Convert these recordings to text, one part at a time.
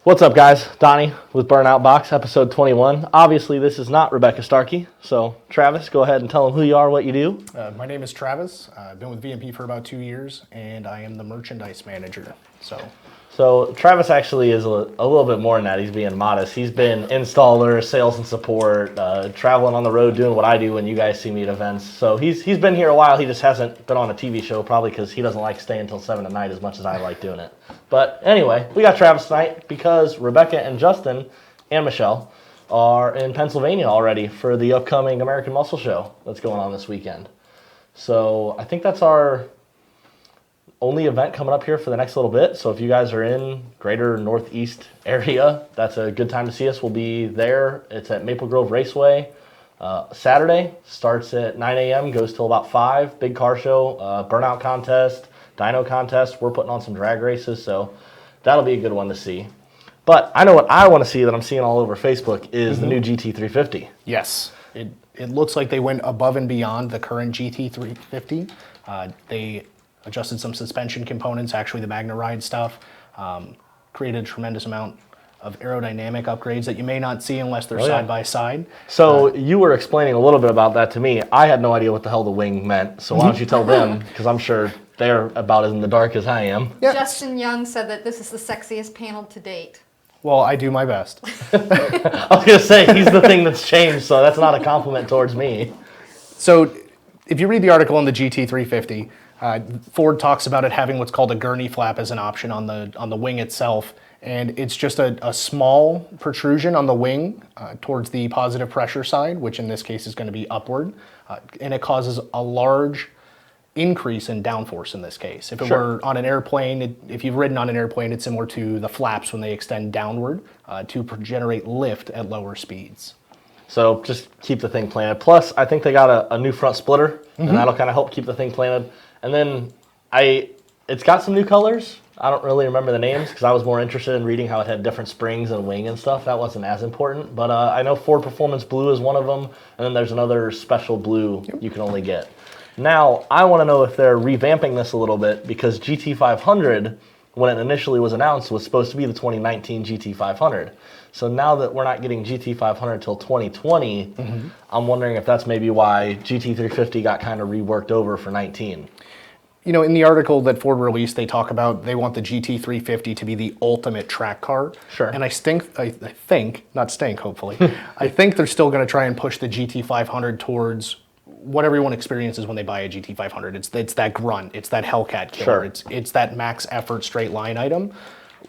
What's up, guys? Donnie with Burnout Box, episode 21. Obviously, this is not Rebecca Starkey, so Travis, go ahead and tell them who you are, what you do. My name is Travis. I've been with VMP for about 2 years, and I am the merchandise manager. So Travis actually is a little bit more than that. He's being modest. He's been installer, sales and support, traveling on the road, doing what I do when you guys see me at events. So he's been here a while. He just hasn't been on a TV show, probably because he doesn't like staying until 7 at night as much as I like doing it. But anyway, we got Travis tonight because Rebecca and Justin and Michelle are in Pennsylvania already for the upcoming American Muscle Show that's going on this weekend. So I think that's our only event coming up here for the next little bit. So if you guys are in greater Northeast area, that's a good time to see us. We'll be there. It's at Maple Grove Raceway. Saturday, starts at 9 a.m., goes till about 5. Big car show, burnout contest, dyno contest. We're putting on some drag races, so that'll be a good one to see. But I know what I want to see that I'm seeing all over Facebook is the new GT350. Yes, it looks like they went above and beyond the current GT350. They adjusted some suspension components, actually the Magna Ride stuff, created a tremendous amount of aerodynamic upgrades that you may not see unless they're side by side. So you were explaining a little bit about that to me. I had no idea what the hell the wing meant, so why don't you tell them, because I'm sure they're about as in the dark as I am. Yeah. Justin Young said that this is the sexiest panel to date. Well, I do my best. I was going to say, he's the thing that's changed, so that's not a compliment towards me. So if you read the article on the GT350, Ford talks about it having what's called a gurney flap as an option on the wing itself, and it's just a small protrusion on the wing towards the positive pressure side, which in this case is going to be upward, and it causes a large increase in downforce in this case. If it were on an airplane, if you've ridden on an airplane, it's similar to the flaps when they extend downward to generate lift at lower speeds. So just keep the thing planted. Plus, I think they got a new front splitter, and that'll kind of help keep the thing planted. And then it's got some new colors. I don't really remember the names because I was more interested in reading how it had different springs and wing and stuff. That wasn't as important. But I know Ford Performance Blue is one of them, and then there's another special blue you can only get. Now, I want to know if they're revamping this a little bit because GT500, when it initially was announced, was supposed to be the 2019 GT500. So now that we're not getting GT500 until 2020, I'm wondering if that's maybe why GT350 got kind of reworked over for 19. You know, in the article that Ford released, they talk about they want the GT350 to be the ultimate track car. Sure. And I think, not stink, hopefully, I think they're still going to try and push the GT500 towards what everyone experiences when they buy a GT500. It's that grunt, it's that Hellcat killer, it's that max effort straight line item,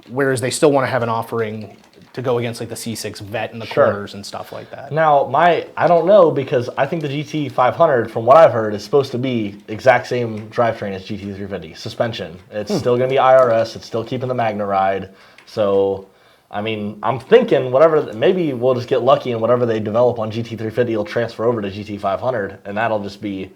whereas they still want to have an offering to go against like the C6 Vet in the corners and stuff like that. Now, I don't know because I think the GT500, from what I've heard, is supposed to be exact same drivetrain as GT350. Suspension. It's still going to be IRS. It's still keeping the Magna Ride. So, I mean, I'm thinking maybe we'll just get lucky and whatever they develop on GT350 will transfer over to GT500, and that'll just be,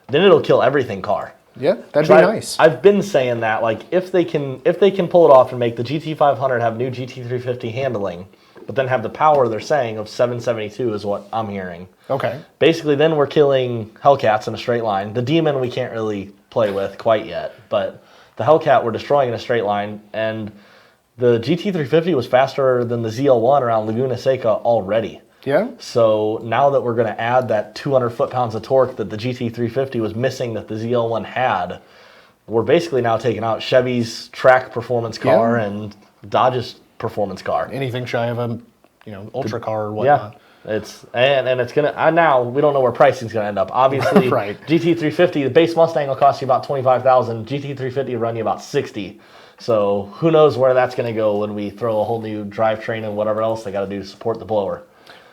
then it'll kill everything car. Yeah, that'd be nice. I've been saying that, like, if they can pull it off and make the GT500 have new GT350 handling, but then have the power they're saying of 772 is what I'm hearing. Okay. Basically, then we're killing Hellcats in a straight line. The Demon we can't really play with quite yet, but the Hellcat we're destroying in a straight line, and the GT350 was faster than the ZL1 around Laguna Seca already. Yeah. So now that we're going to add that 200 foot-pounds of torque that the GT350 was missing that the ZL1 had, we're basically now taking out Chevy's track performance car and Dodge's performance car. Anything shy of a, ultra car or whatnot. Yeah. It's gonna now we don't know where pricing's gonna end up. Obviously, GT350, the base Mustang will cost you about $25,000. GT350 will run you about $60,000. So who knows where that's gonna go when we throw a whole new drivetrain and whatever else they got to do to support the blower.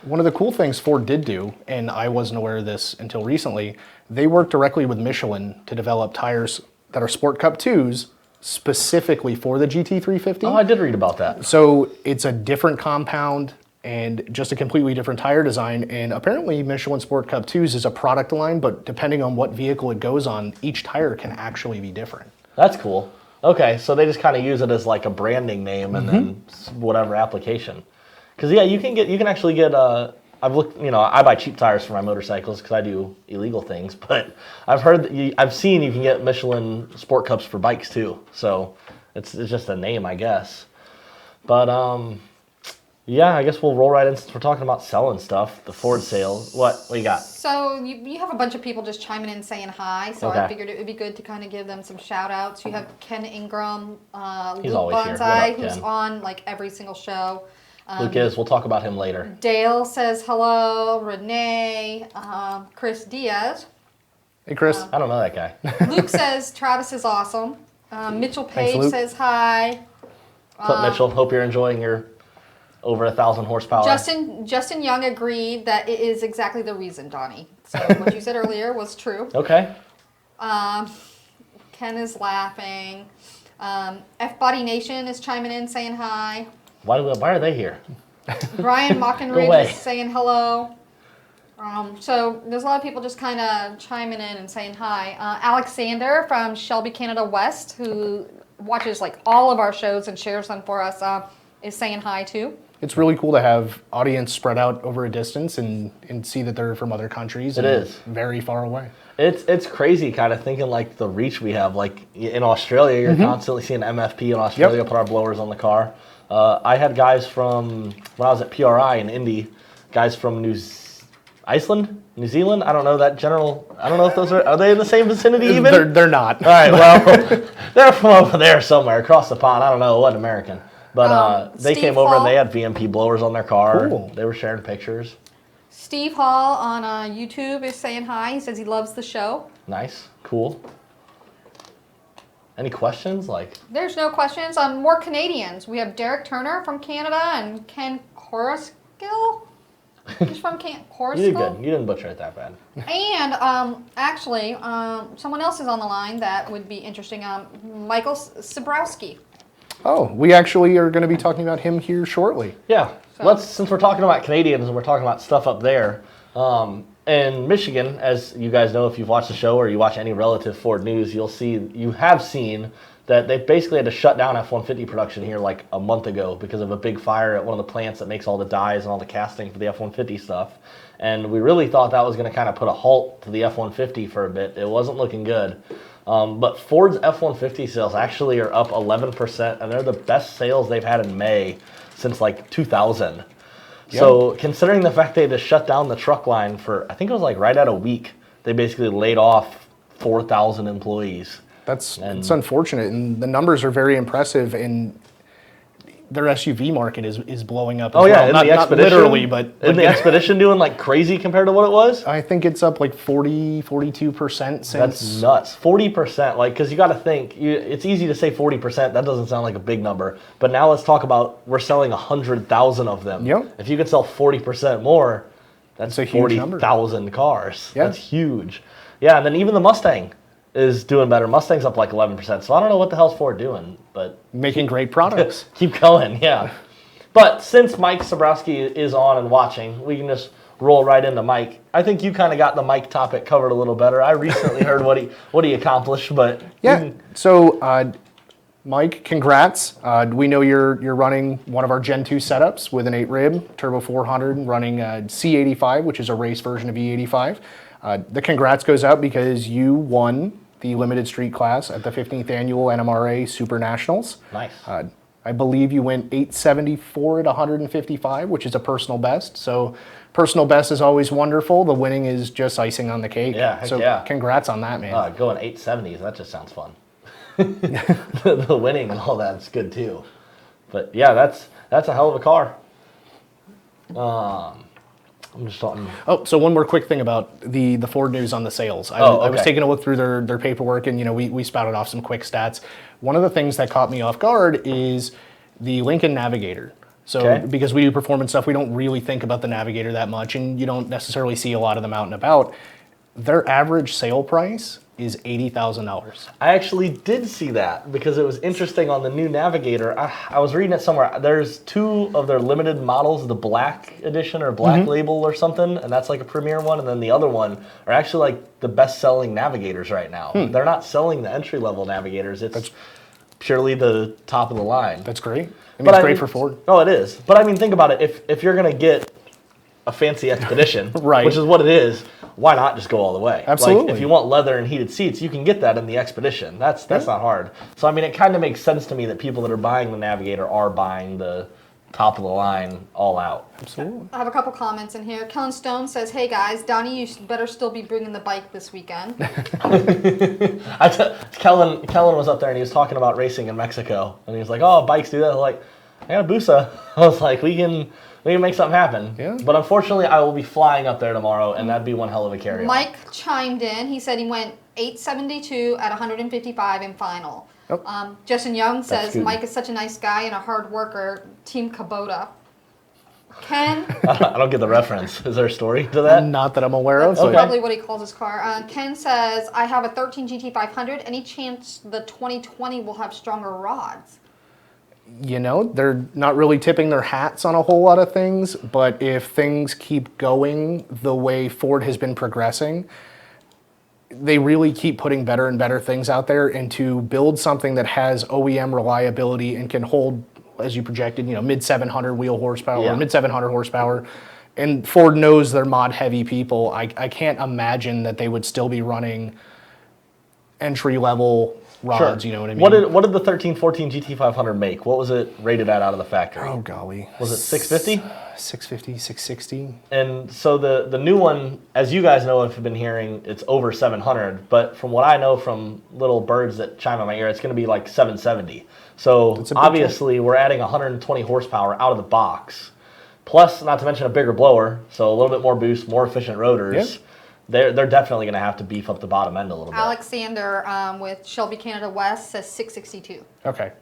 One of the cool things Ford did do, and I wasn't aware of this until recently, they worked directly with Michelin to develop tires that are Sport Cup 2s specifically for the GT350. Oh, I did read about that. So it's a different compound and just a completely different tire design. And apparently Michelin Sport Cup 2s is a product line, but depending on what vehicle it goes on, each tire can actually be different. That's cool. Okay, so they just kind of use it as like a branding name and then whatever application. Because yeah, you can actually get. I've looked. I buy cheap tires for my motorcycles because I do illegal things. But I've heard that I've seen you can get Michelin Sport Cups for bikes too. So it's just a name, I guess. But yeah, I guess we'll roll right in since we're talking about selling stuff. The Ford sale. What you got? So you have a bunch of people just chiming in saying hi. So I figured it would be good to kind of give them some shout outs. You have Ken Ingram, He's Luke always here. What Bonsai, up, who's Ken? on like every single show. Luke is. We'll talk about him later. Dale says hello. Renee, Chris Diaz. Hey, Chris. I don't know that guy. Luke says Travis is awesome. Mitchell Thanks, Page Luke. says hi. What's up, Mitchell? Hope you're enjoying your over 1,000 horsepower. Justin Young agreed that it is exactly the reason, Donnie. So what you said earlier was true. Okay. Ken is laughing. F Body Nation is chiming in saying hi. Why are they here? Brian Go Mockenridge away. is saying hello. So there's a lot of people just kind of chiming in and saying hi. Alexander from Shelby Canada West, who watches like all of our shows and shares them for us, is saying hi too. It's really cool to have audience spread out over a distance and see that they're from other countries. It is. Very far away. It's crazy kind of thinking like the reach we have. Like in Australia, you're constantly seeing MFP in Australia put our blowers on the car. I had guys from, when I was at PRI in Indy, guys from New Zealand? I don't know that general, I don't know if those are they in the same vicinity even? They're not. All right, well, they're from over there somewhere across the pond. I don't know, what American. But they Steve came over and Hall. they had VMP blowers on their car. Cool. They were sharing pictures. Steve Hall on YouTube is saying hi. He says he loves the show. Nice, cool. Any questions? Like, There's no questions. More Canadians. We have Derek Turner from Canada and Ken Coruscant. He's from you did Coruscant. good. You didn't butcher it that bad. And actually, someone else is on the line that would be interesting. Michael Sabrowski. Oh, we actually are going to be talking about him here shortly. Yeah. Since we're talking about Canadians and we're talking about stuff up there, in Michigan, as you guys know, if you've watched the show or you watch any relative Ford news, you have seen that they basically had to shut down F-150 production here like a month ago because of a big fire at one of the plants that makes all the dies and all the casting for the F-150 stuff. And we really thought that was going to kind of put a halt to the F-150 for a bit. It wasn't looking good. But Ford's F-150 sales actually are up 11%, and they're the best sales they've had in May since like 2000. Yep. So considering the fact they had to shut down the truck line for, I think it was like right at a week, they basically laid off 4,000 employees. It's unfortunate, and the numbers are very impressive, and their SUV market is blowing up as well. In Not the Expedition, literally, but in the Expedition doing like crazy compared to what it was? I think it's up like 42% since. That's nuts. 40%, like, because you got to think, it's easy to say 40%, that doesn't sound like a big number, but now let's talk about, we're selling 100,000 of them. Yep. If you could sell 40% more, that's a huge number. 40,000 cars. Yeah. That's huge. Yeah, and then even the Mustang is doing better. Mustang's up like 11%, so I don't know what the hell's Ford doing, but making great products. keep going, yeah. But since Mike Sabrowski is on and watching, we can just roll right into Mike. I think you kind of got the Mike topic covered a little better. I recently heard what he accomplished, but Yeah. So, Mike, congrats. We know you're running one of our Gen 2 setups with an 8-rib Turbo 400 running C85, which is a race version of E85. The congrats goes out because you won the limited street class at the 15th annual NMRA Super Nationals. nice. I believe you went 874 at 155, which is a personal best. So personal best is always wonderful. The winning is just icing on the cake. Yeah, heck so yeah. Congrats on that, man. Going 870s, that just sounds fun. The winning and all that's good too. But yeah, that's a hell of a car. I'm just talking. Oh, so one more quick thing about the Ford news on the sales. I was taking a look through their paperwork, and we spouted off some quick stats. One of the things that caught me off guard is the Lincoln Navigator. So because we do performance stuff, we don't really think about the Navigator that much, and you don't necessarily see a lot of them out and about. Their average sale price is $80,000. I actually did see that because it was interesting on the new Navigator. I was reading it somewhere. There's 2 of their limited models, the black edition or black label or something, and that's like a premier one. And then the other one are actually like the best-selling Navigators right now. They're not selling the entry-level Navigators. It's purely the top of the line. That's great. I mean, it's great for Ford. Oh, it is. But I mean, think about it. If you're going to get a fancy Expedition, Right. which is what it is, why not just go all the way? Absolutely. Like, if you want leather and heated seats, you can get that in the Expedition. That's not hard. So, I mean, it kind of makes sense to me that people that are buying the Navigator are buying the top of the line all out. Absolutely. I have a couple comments in here. Kellen Stone says, "Hey guys, Donnie, you better still be bringing the bike this weekend." Kellen was up there and he was talking about racing in Mexico, and he was like, "Oh, bikes do that." I was like, "I got a Busa." I was like, "We can make something happen." Yeah. But unfortunately, I will be flying up there tomorrow, and that'd be one hell of a carry-on. Mike chimed in. He said he went 872 at 155 in final. Yep. Justin Young says, good. "Mike is such a nice guy and a hard worker. Team Kubota." Ken, I don't get the reference. Is there a story to that? Not that I'm aware of. that's But probably what he calls his car. Ken says, "I have a 13 GT500. Any chance the 2020 will have stronger rods?" you know, they're not really tipping their hats on a whole lot of things, but if things keep going the way Ford has been progressing, they really keep putting better and better things out there, and to build something that has OEM reliability and can hold, as you projected, you know, mid 700 wheel horsepower or mid 700 horsepower. And Ford knows they're mod heavy people. I can't imagine that they would still be running entry level rods, you know what I mean? What did the 1314 GT500 make? What was it rated at out of the factory? Oh golly. Was it 650? 650, 660. And so the new one, as you guys know, if you've been hearing, it's over 700. But from what I know from little birds that chime in my ear, it's going to be like 770. So obviously we're adding 120 horsepower out of the box. Plus, not to mention a bigger blower, so a little bit more boost, more efficient rotors. Yep. They're definitely going to have to beef up the bottom end a little bit. Alexander with Shelby Canada West says 662. Okay.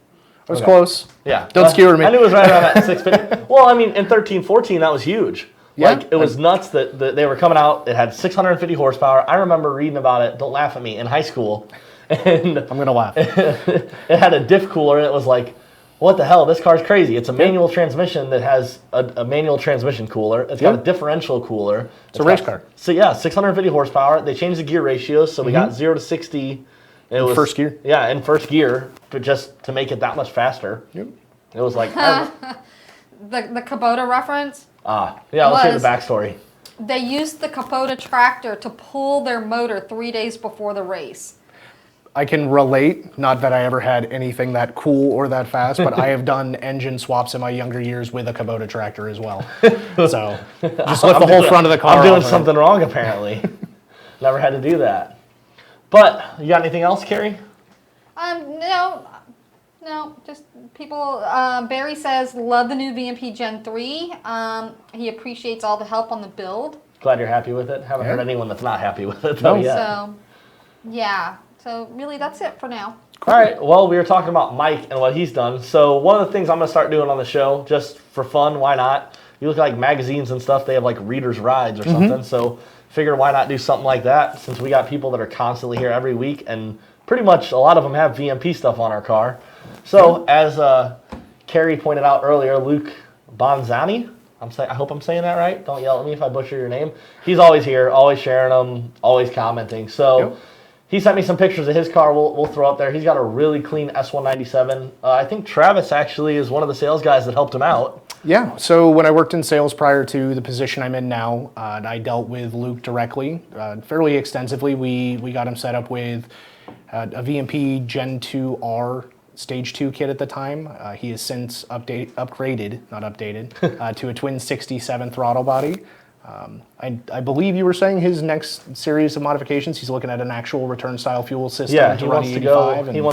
I was close. Yeah. Don't skewer me. I knew it was right around that 650. Well, I mean, in 1314, that was huge. Yeah. Like, it was nuts that they were coming out. It had 650 horsepower. I remember reading about it, don't laugh at me, in high school. And I'm going to laugh. it had a diff cooler, and it was like, what the hell? This car's crazy. It's a manual transmission that has a manual transmission cooler. It's got a differential cooler. It's a race car. So yeah, 650 horsepower. They changed the gear ratios, so we got 0 to 60. It was first gear? Yeah, in first gear, but just to make it that much faster. Yep. It was like, The Kubota reference, yeah, let's hear the backstory. they used the Kubota tractor to pull their motor 3 days before the race. I can relate, not that I ever had anything that cool or that fast, but I have done engine swaps in my younger years with a Kubota tractor as well. So just lift the whole front of the car I'm doing off something wrong, apparently. Never had to do that. But, you got anything else, Carrie? No, just people. Barry says, love the new VMP Gen 3. He appreciates all the help on the build. Glad you're happy with it. Haven't heard anyone that's not happy with it, though, yet. So, yeah. So, really, that's it for now. All right, well, we were talking about Mike and what he's done. So one of the things I'm going to start doing on the show, just for fun, why not? You look at like magazines and stuff, they have like readers' rides or something. So figure why not do something like that, since we got people that are constantly here every week, and pretty much a lot of them have VMP stuff on our car. So as Carrie pointed out earlier, Luke Bonzani, I hope I'm saying that right. Don't yell at me if I butcher your name. He's always here, always sharing them, always commenting. So he sent me some pictures of his car. We'll throw up there. He's got a really clean S197. I think Travis actually is one of the sales guys that helped him out. Yeah, so when I worked in sales prior to the position I'm in now, I dealt with Luke directly, fairly extensively. We got him set up with a VMP Gen 2R Stage 2 kit at the time. He has since upgraded to a twin 67 throttle body. I believe you were saying his next series of modifications, he's looking at an actual return style fuel system. Yeah, he wants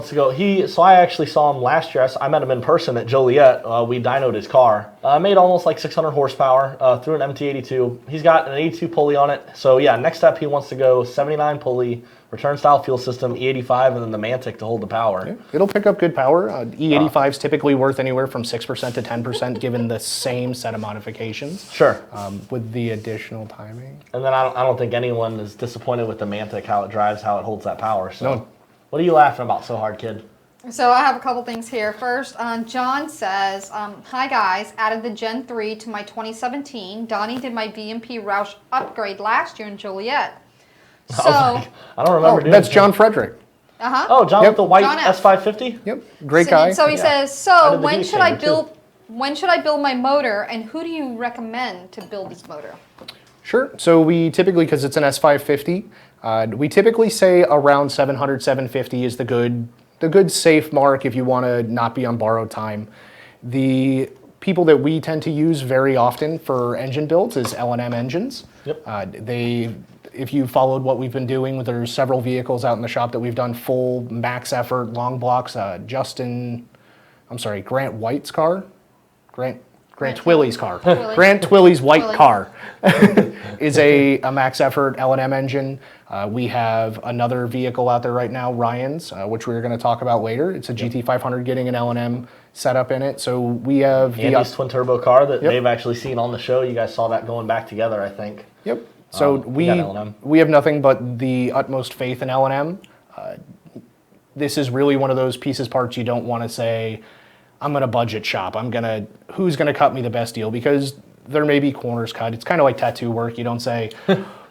to go. So I actually saw him last year. I met him in person at Joliet. We dynoed his car. Made almost like 600 horsepower through an MT82. He's got an 82 pulley on it. So yeah, next step he wants to go 79 pulley, return style fuel system, E85, and then the Mantic to hold the power. Yeah, it'll pick up good power. E85 is typically worth anywhere from 6% to 10% given the same set of modifications. Sure. With the additional timing. And then I don't think anyone is disappointed with the Mantic, how it drives, how it holds that power. So No. What are you laughing about so hard, kid? So I have a couple things here. First, John says, hi guys, added the Gen 3 to my 2017. Donnie did my VMP Roush upgrade last year in Joliet. So, I don't remember doing that's that. John Frederick. Oh, John with the white John F. S550? Yep, great guy. So he says, I so did the when heat should I chamber, build my motor, and who do you recommend to build this motor? Sure. So we typically, because it's an S550, we typically say around 700, 750 is the good safe mark if you want to not be on borrowed time. The people that we tend to use very often for engine builds is L&M engines. Yep. If you followed what we've been doing, there's several vehicles out in the shop that we've done full max effort long blocks. Grant White's car, Grant Twilley's car. Grant Twilley's white car is a max effort L&M engine. We have another vehicle out there right now, Ryan's, which we're going to talk about later. It's a GT500 getting an L&M setup in it. So we have Andy's twin turbo car that they've actually seen on the show. You guys saw that going back together, I think. Yep. So we have nothing but the utmost faith in L&M. This is really one of those pieces parts you don't want to say, I'm going to budget shop. Who's going to cut me the best deal? Because there may be corners cut. It's kind of like tattoo work. You don't say,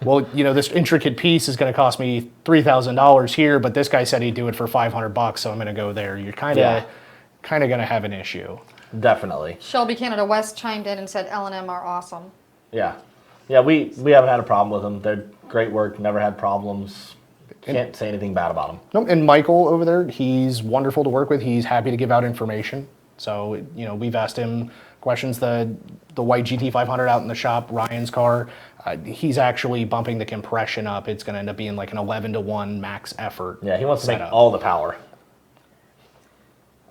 well, this intricate piece is going to cost me $3,000 here, but this guy said he'd do it for $500, so I'm going to go there. You're kind of going to have an issue. Definitely. Shelby Canada West chimed in and said L&M are awesome. Yeah. Yeah, we haven't had a problem with them. They're great work, never had problems. Can't say anything bad about them. Nope. And Michael over there, he's wonderful to work with. He's happy to give out information. So, we've asked him questions. The white GT500 out in the shop, Ryan's car, he's actually bumping the compression up. It's going to end up being like an 11-to-1 max effort. Yeah, he wants to make setup. all the power.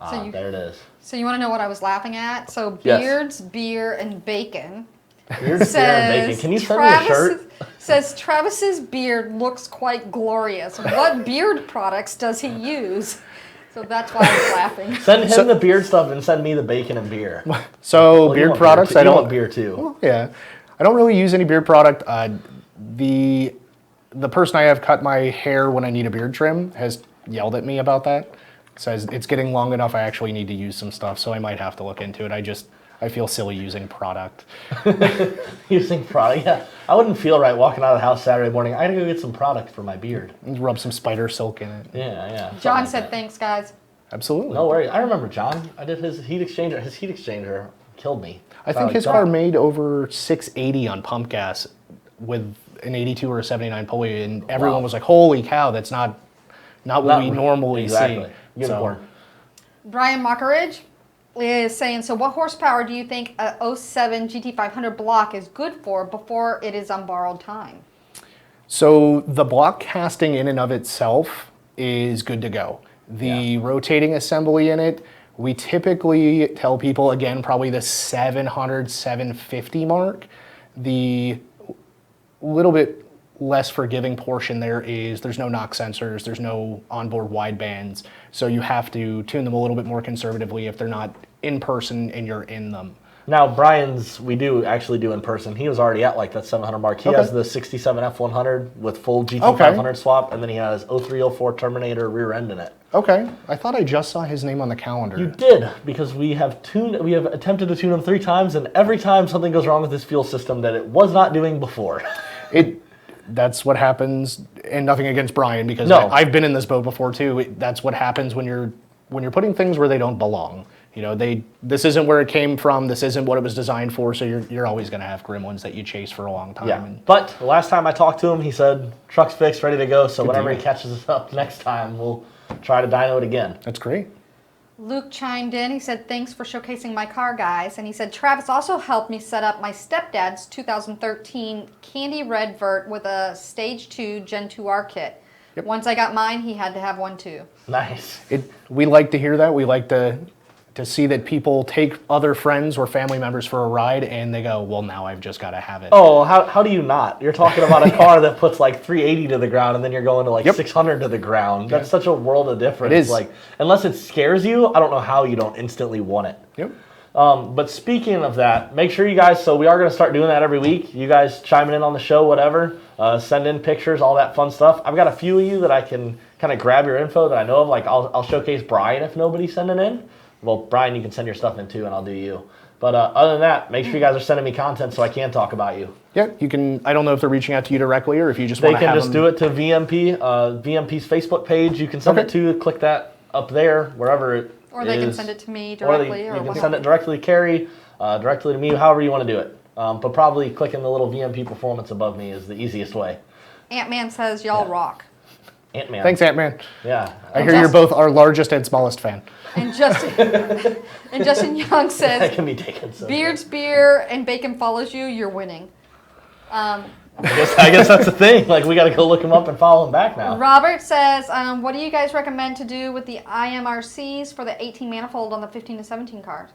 So There it is. So you want to know what I was laughing at? So Yes. beards, beer, and bacon. Beard, beer, and bacon. Can you send me a shirt? Says Travis's beard looks quite glorious. What beard products does he use? So that's why I was laughing. Send him the beard stuff and send me the bacon and beer. So beard products, I don't want beer too. Well, yeah, I don't really use any beard product. The person I have cut my hair when I need a beard trim has yelled at me about that. Says it's getting long enough. I actually need to use some stuff, so I might have to look into it. I feel silly using product. Using product, yeah. I wouldn't feel right walking out of the house Saturday morning. I gotta go get some product for my beard. And rub some spider silk in it. Yeah. John said, "Thanks, guys." Absolutely. No worries. I remember John. I did his heat exchanger. His heat exchanger killed me. I think his car made over 680 on pump gas with an 82 or a 79 pulley, and everyone was like, "Holy cow, that's not what we normally see." Unicorn. Brian Mockeridge is saying, so what horsepower do you think a 07 GT500 block is good for before it is on borrowed time? So the block casting in and of itself is good to go. The rotating assembly in it, we typically tell people, again, probably the 700, 750 mark. The little bit less forgiving portion there's no knock sensors, there's no onboard widebands, so you have to tune them a little bit more conservatively if they're not in person and you're in them. Now, Brian's, we do actually do in person. He was already at like that 700 mark. He has the 67 F100 with full GT500 swap, and then he has 0304 Terminator rear end in it. Okay, I thought I just saw his name on the calendar. You did, because we have attempted to tune him 3 times, and every time something goes wrong with his fuel system that it was not doing before. That's what happens, and nothing against Brian, because I've been in this boat before too. That's what happens when you're putting things where they don't belong. This isn't where it came from. This isn't what it was designed for. So you're always going to have gremlins that you chase for a long time. Yeah. But the last time I talked to him, he said truck's fixed, ready to go. So whenever he catches us up next time, we'll try to dyno it again. That's great. Luke chimed in. He said, "Thanks for showcasing my car, guys." And he said, "Travis also helped me set up my stepdad's 2013 Candy Red Vert with a Stage 2 Gen 2R kit. Yep. Once I got mine, he had to have one too." Nice. We like to hear that. We like to see that people take other friends or family members for a ride and they go, well, now I've just got to have it. Oh, how do you not? You're talking about a car that puts like 380 to the ground and then you're going to like 600 to the ground. That's such a world of difference. It is. Like, unless it scares you, I don't know how you don't instantly want it. Yep. But speaking of that, make sure you guys, so we are going to start doing that every week. You guys chiming in on the show, whatever. Send in pictures, all that fun stuff. I've got a few of you that I can kind of grab your info that I know of. Like I'll showcase Brian if nobody's sending in. Well, Brian, you can send your stuff in too, and I'll do you. But other than that, make sure you guys are sending me content so I can talk about you. Yeah, you can. I don't know if they're reaching out to you directly or if you just want to have them. They can just do it to VMP, VMP's Facebook page. You can send it to, click that up there, wherever it Or they can send it to me directly. You can send it directly to Carrie, directly to me, however you want to do it. but probably clicking the little VMP Performance above me is the easiest way. Ant-Man says y'all rock. Ant-Man. Thanks, Ant-Man. Yeah. I hear you're both our largest and smallest fan. And Justin Young That says, can be taken so Beard's beer and bacon follows you, you're winning. I guess that's the thing. Like, we got to go look him up and follow him back now. Robert says, what do you guys recommend to do with the IMRCs for the 18 manifold on the 15 to 17 car?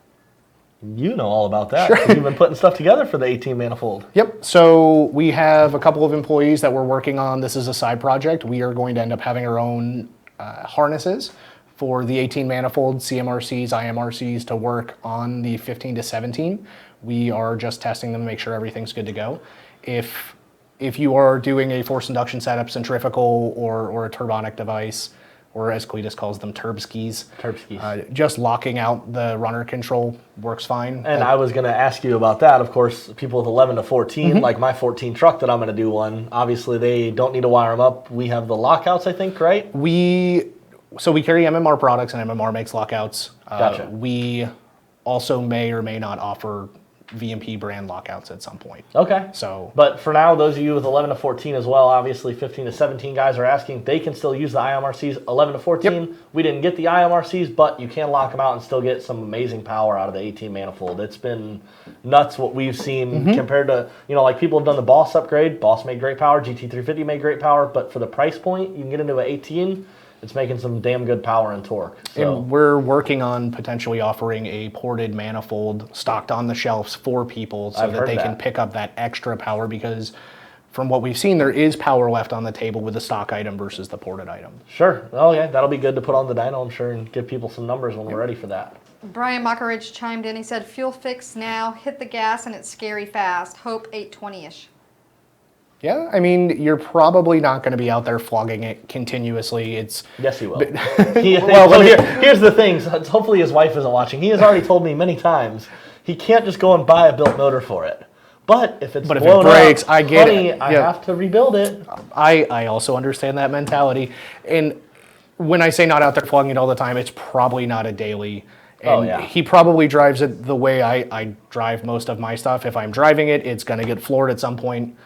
You know all about that. Sure. You've been putting stuff together for the 18 manifold. Yep. So we have a couple of employees that we're working on. This is a side project. We are going to end up having our own harnesses for the 18 manifold CMRCs, IMRCs to work on the 15 to 17. We are just testing them to make sure everything's good to go. If you are doing a forced induction setup, centrifugal, or a turbonic device, or as Cleetus calls them, turbskis. Just locking out the runner control works fine. And I was going to ask you about that. Of course, people with 11 to 14, like my 14 truck that I'm going to do one, obviously they don't need to wire them up. We have the lockouts, I think, right? So we carry MMR products, and MMR makes lockouts. Gotcha. We also may or may not offer VMP brand lockouts at some point. Okay. So, but for now, those of you with 11 to 14 as well, obviously 15 to 17 guys are asking, they can still use the IMRCs. 11 to 14, yep. We didn't get the IMRCs, but you can lock them out and still get some amazing power out of the 18 manifold. It's been nuts what we've seen compared to, like people have done the Boss upgrade. Boss made great power. GT350 made great power, but for the price point, you can get into an 18. It's making some damn good power and torque. So. And we're working on potentially offering a ported manifold stocked on the shelves for people so that they can pick up that extra power, because from what we've seen, there is power left on the table with the stock item versus the ported item. Sure. Oh, yeah. That'll be good to put on the dyno, I'm sure, and give people some numbers when we're ready for that. Brian Mockeridge chimed in. He said, fuel fix now, hit the gas, and it's scary fast. Hope 820-ish. Yeah, I mean, you're probably not going to be out there flogging it continuously. Yes, he will. Here's the thing. Hopefully his wife isn't watching. He has already told me many times he can't just go and buy a built motor for it. But if it breaks, I get it. I have to rebuild it. I also understand that mentality. And when I say not out there flogging it all the time, it's probably not a daily. And he probably drives it the way I drive most of my stuff. If I'm driving it, it's going to get floored at some point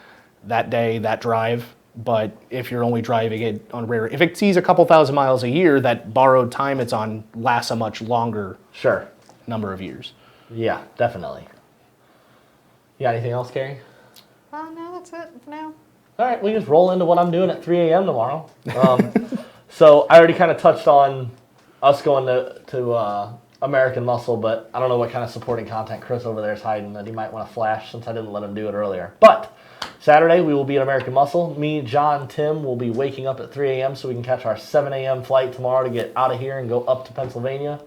that day, that drive. But if you're only driving it on if it sees a couple thousand miles a year, that borrowed time it's on lasts a much longer number of years. Yeah, definitely. You got anything else, Carrie? No, that's it for now. All right, we just roll into what I'm doing at 3 a.m. tomorrow. So I already kind of touched on us going to American Muscle, but I don't know what kind of supporting content Chris over there is hiding that he might want to flash since I didn't let him do it earlier. But Saturday, we will be at American Muscle. Me, John, Tim will be waking up at 3 a.m. so we can catch our 7 a.m. flight tomorrow to get out of here and go up to Pennsylvania.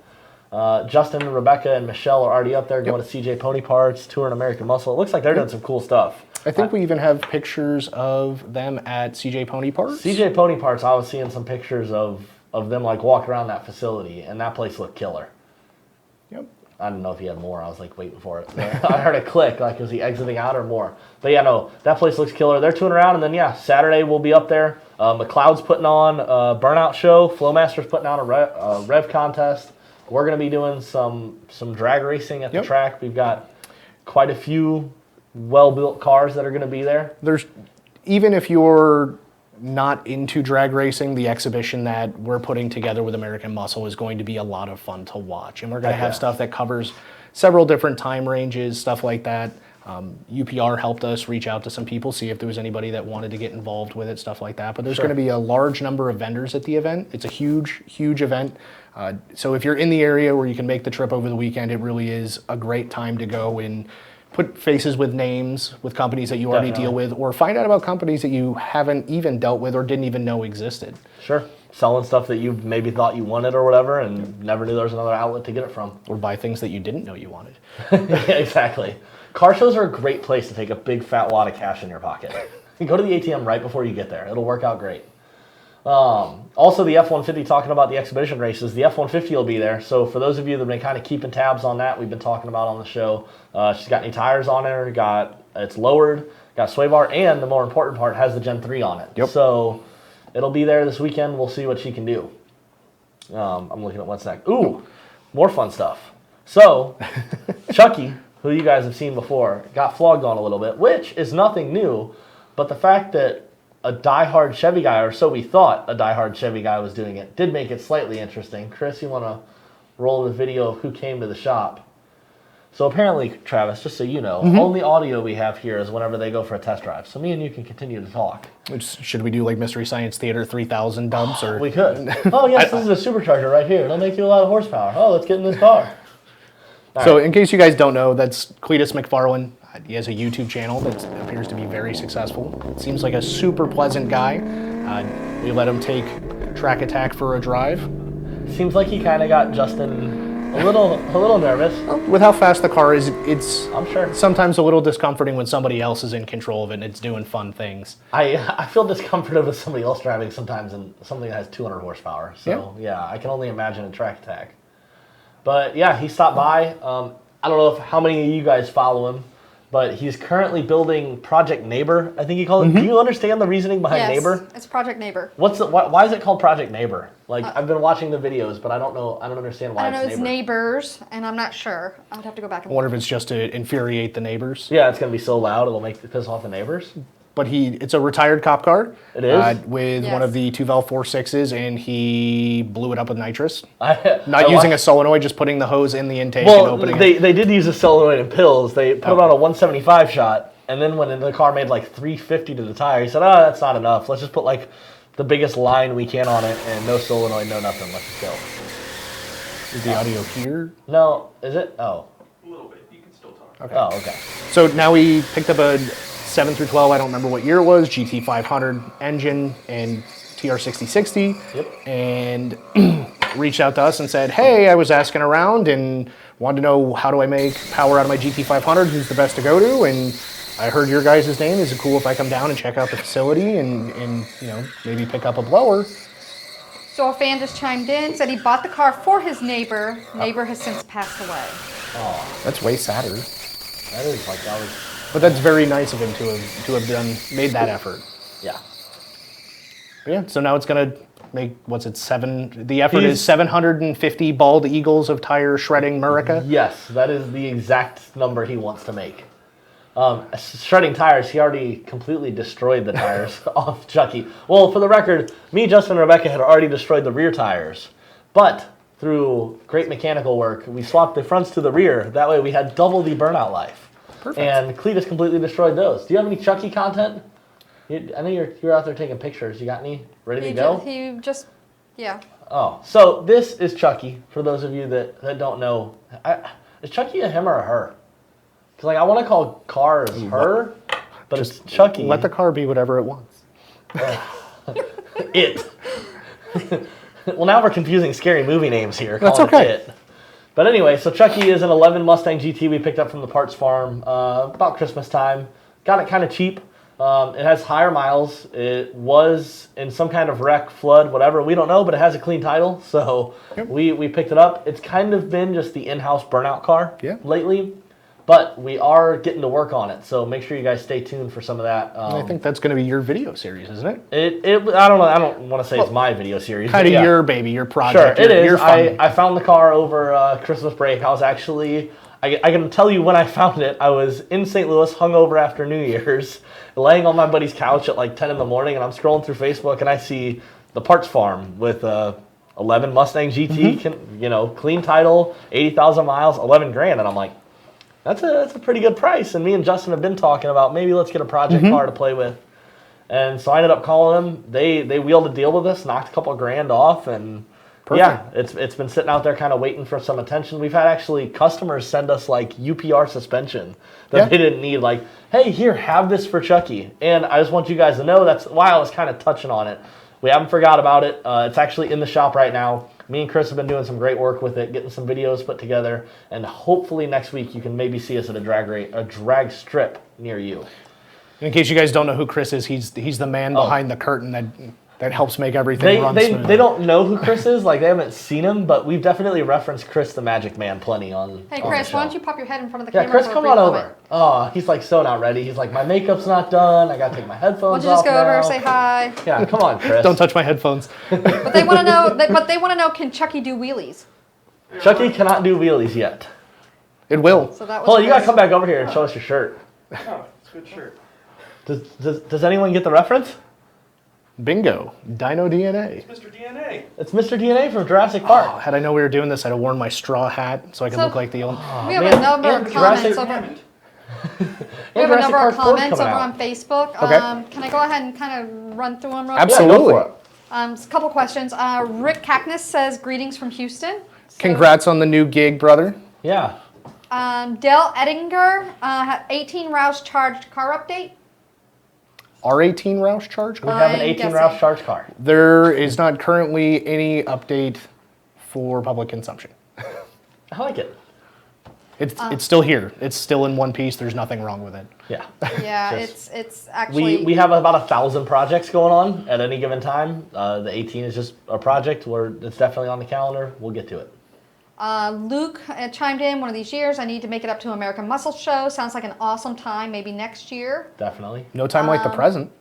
Justin, Rebecca, and Michelle are already up there going to CJ Pony Parts, touring American Muscle. It looks like they're doing some cool stuff. I think we even have pictures of them at CJ Pony Parts. CJ Pony Parts, I was seeing some pictures of them like walking around that facility, and that place looked killer. Yep. I didn't know if he had more. I was like waiting for it. I heard a click, like was he exiting out or more? But yeah, no, that place looks killer. They're touring around, and then Saturday we'll be up there. McLeod's putting on a Burnout show. Flowmaster's putting on a rev contest. We're going to be doing some drag racing at the track. We've got quite a few well-built cars that are going to be there. Even if you're not into drag racing, the exhibition that we're putting together with American Muscle is going to be a lot of fun to watch. And we're going to have stuff that covers several different time ranges, stuff like that. UPR helped us reach out to some people, see if there was anybody that wanted to get involved with it, stuff like that. But there's going to be a large number of vendors at the event. It's a huge, huge event. So if you're in the area where you can make the trip over the weekend, it really is a great time to go and put faces with names with companies that you already deal with, or find out about companies that you haven't even dealt with or didn't even know existed. Sure. Selling stuff that you maybe thought you wanted or whatever and never knew there was another outlet to get it from. Or buy things that you didn't know you wanted. Yeah, exactly. Car shows are a great place to take a big fat wad of cash in your pocket. You go to the ATM right before you get there. It'll work out great. Also, the F-150, talking about the exhibition races, the F-150 will be there. So for those of you that have been kind of keeping tabs on that, we've been talking about on the show. She's got new tires on her, it's lowered, got sway bar, and the more important part, has the Gen 3 on it. Yep. So it'll be there this weekend. We'll see what she can do. I'm looking at what's next. Ooh, more fun stuff. So Chucky, who you guys have seen before, got flogged on a little bit, which is nothing new, but the fact that a diehard Chevy guy, or so we thought a diehard Chevy guy was doing it, did make it slightly interesting. Chris, you want to roll the video of who came to the shop? So apparently, Travis, just so you know, only audio we have here is whenever they go for a test drive. So me and you can continue to talk. Should we do like Mystery Science Theater 3000 dubs? Or We could. Oh, yes, this is a supercharger right here. It'll make you a lot of horsepower. Oh, let's get in this car. So in case you guys don't know, that's Cleetus McFarland. He has a YouTube channel that appears to be very successful. Seems like a super pleasant guy. We let him take Track Attack for a drive. Seems like he kind of got Justin a little nervous. With how fast the car is, it's I'm sure. sometimes a little discomforting when somebody else is in control of it and it's doing fun things. I feel discomforted with somebody else driving sometimes in something that has 200 horsepower. So yeah, I can only imagine a Track Attack. But yeah, he stopped by. I don't know how many of you guys follow him, but he's currently building Project Neighbor, I think he called it. Do you understand the reasoning behind Neighbor? It's Project Neighbor. Why is it called Project Neighbor? Like, I've been watching the videos, but I don't understand why I don't know, it's it's Neighbor. neighbors, and I'm not sure. I would have to go back and I wonder if it's just to infuriate the neighbors. Yeah, it's going to be so loud, it'll piss off the neighbors. But it's a retired cop car. It is? With one of the 2-valve 4.6s, and he blew it up with nitrous. I Using a solenoid, just putting the hose in the intake and Well, opening they it. did use a solenoid and pills. They put it on a 175 shot, and then when the car made like 350 to the tire, he said, "Oh, that's not enough. Let's just put like the biggest line we can on it, and no solenoid, no nothing. Let's just go." Is the audio here? No, is it? Oh. A little bit. You can still talk. Okay. Oh, okay. So now we picked up a 7 through 12, I don't remember what year it was, GT500 engine and TR6060. Yep. And reached out to us and said, hey, I was asking around and wanted to know how do I make power out of my GT500, who's the best to go to, and I heard your guys' name. Is it cool if I come down and check out the facility and maybe pick up a blower? So a fan just chimed in, said he bought the car for his neighbor. Neighbor has since passed away. Oh, That's way sadder. that is like that was. But that's very nice of him to have made that effort. Yeah. But yeah, so now it's gonna make, what's it, the effort is 750 bald eagles of tire shredding Murica. Yes, that is the exact number he wants to make. Shredding tires, he already completely destroyed the tires off Chucky. Well, for the record, me, Justin, and Rebecca had already destroyed the rear tires. But through great mechanical work, we swapped the fronts to the rear. That way we had double the burnout life. Perfect. And Cleetus completely destroyed those. Do you have any Chucky content? I know you're out there taking pictures. You got any ready to go? He just, yeah. Oh, so this is Chucky. For those of you that don't know, is Chucky a him or a her? Because like I want to call cars her, but Just it's Chucky. Let the car be whatever it wants. It. Well, now we're confusing scary movie names here. That's Calling okay. It. But anyway, so Chucky is an 11 Mustang GT we picked up from the parts farm about Christmas time. Got it kind of cheap. It has higher miles. It was in some kind of wreck, flood, whatever. We don't know, but it has a clean title. So we picked it up. It's kind of been just the in-house burnout car lately. But we are getting to work on it, so make sure you guys stay tuned for some of that. I think that's going to be your video series, isn't it? I don't know. I don't want to say it's my video series. Kind of but yeah. your baby, your project. Sure, it is. Your fun. I found the car over Christmas break. I was actually, I can tell you when I found it. I was in St. Louis, hungover after New Year's, laying on my buddy's couch at like 10 in the morning, and I'm scrolling through Facebook, and I see the parts farm with 11 Mustang GT, clean title, 80,000 miles, 11 grand, and I'm like, that's a pretty good price. And me and Justin have been talking about maybe let's get a project car to play with. And so I ended up calling them. They wheeled a deal with us, knocked a couple of grand off, and yeah, it's been sitting out there kind of waiting for some attention. We've had actually customers send us like UPR suspension that they didn't need. Like, hey, here, have this for Chucky. And I just want you guys to know that's why I was kind of touching on it. We haven't forgot about it. It's actually in the shop right now. Me and Chris have been doing some great work with it, getting some videos put together, and hopefully next week you can maybe see us at a drag strip near you. In case you guys don't know who Chris is, he's the man behind the curtain that helps make everything run smoothly. They don't know who Chris is, like they haven't seen him, but we've definitely referenced Chris the Magic Man plenty on. Hey on Chris, the show. why don't you pop your head in front of the Yeah, camera? Chris, for a come brief on moment? over. Oh, he's like so not ready. He's like, my makeup's not done. I gotta take my headphones Why don't you just off go over now. and say hi? Yeah, come on, Chris. Don't touch my headphones. But they want to know. But they want to know: can Chucky do wheelies? Chucky cannot do wheelies yet. It will. So that was. Hold on, you gotta Chris. come back over here and show us your shirt. Oh, it's a good shirt. Does anyone get the reference? Bingo. Dino DNA. Mr. DNA. It's Mr. DNA from Jurassic Park. Oh, had I known we were doing this, I'd have worn my straw hat so I could So- look like the old. We have man, a number and of comments Jurassic- over. We And have a Jurassic number of Park 4 comments over coming on out. Facebook. Okay. Can I go ahead and kind of run through them real quick? Absolutely. Yeah, go for it. A couple questions. Rick Cackness says greetings from Houston. So, Congrats on the new gig, brother. Yeah. Dale Ettinger, 18 Roush charged car update. R18 Roush charge? We have an I'm 18 guessing. Roush charge car. There is not currently any update for public consumption. I like it. It's still here. It's still in one piece. There's nothing wrong with it. Yeah, Just- it's actually. We have about 1,000 projects going on at any given time. The 18 is just a project where it's definitely on the calendar. We'll get to it. Luke chimed in one of these years. I need to make it up to American Muscle Show. Sounds like an awesome time. Maybe next year. Definitely. No time like the present.